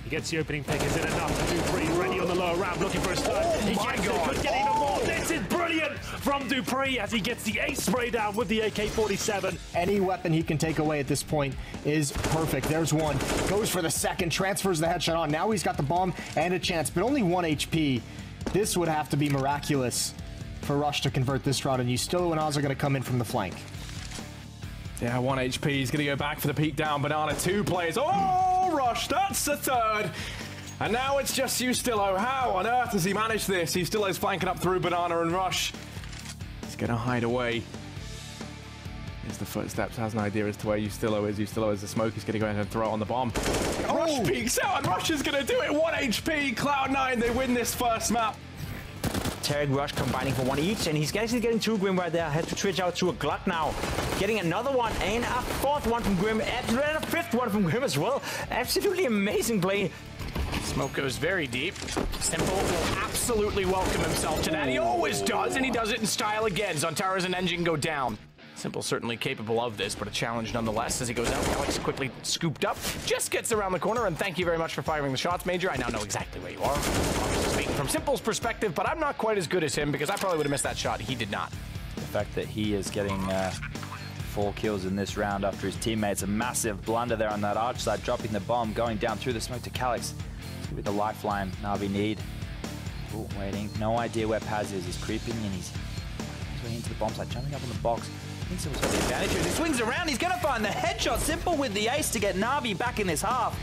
He gets the opening pick. Is it enough? Dupree ready on the lower ramp, looking for a stun. Oh my God! Could get even more. This is brilliant from Dupree as he gets the ace spray down with the AK-47. Any weapon he can take away at this point is perfect. There's one. Goes for the second. Transfers the headshot on. Now he's got the bomb and a chance, but only 1 HP. This would have to be miraculous for Rush to convert this round, and Ustilo and Oz are going to come in from the flank. Yeah, 1 HP. He's going to go back for the peek down. Banana, 2 players. Oh, Rush, that's the third. And now it's just Ustilo. How on earth has he managed this? He still is flanking up through Banana and Rush. He's going to hide away Here's the footsteps, has an idea as to where Ustillo is. Ustillo as the smoke is going to go ahead and throw it on the bomb. Rush peeks out, and Rush is going to do it. 1 HP, Cloud9, they win this first map. Tarek Rush combining for one each, and he's actually getting 2 Grim right there. Had to switch out to a Glut now. Getting another one, and a 4th one from Grim, and a 5th one from Grim as well. Absolutely amazing play. Smoke goes very deep. Simple will absolutely welcome himself to that. He always does, and he does it in style again. Zontaro's and Engine go down. Simple certainly capable of this, but a challenge nonetheless as he goes out. Alex quickly scooped up, just gets around the corner, and thank you very much for firing the shots, Major. I now know exactly where you are. Obviously speaking from Simple's perspective, but I'm not quite as good as him because I probably would have missed that shot. He did not. The fact that he is getting 4 kills in this round after his teammates, a massive blunder there on that arch side, dropping the bomb, going down through the smoke to Calix. With the lifeline, Na'Vi need. Ooh, waiting, no idea where Paz is. He's creeping and he's going into the bomb site, jumping up on the box. I think Simple's got the advantage. He swings around, he's going to find the headshot. Simple with the ace to get Na'Vi back in this half.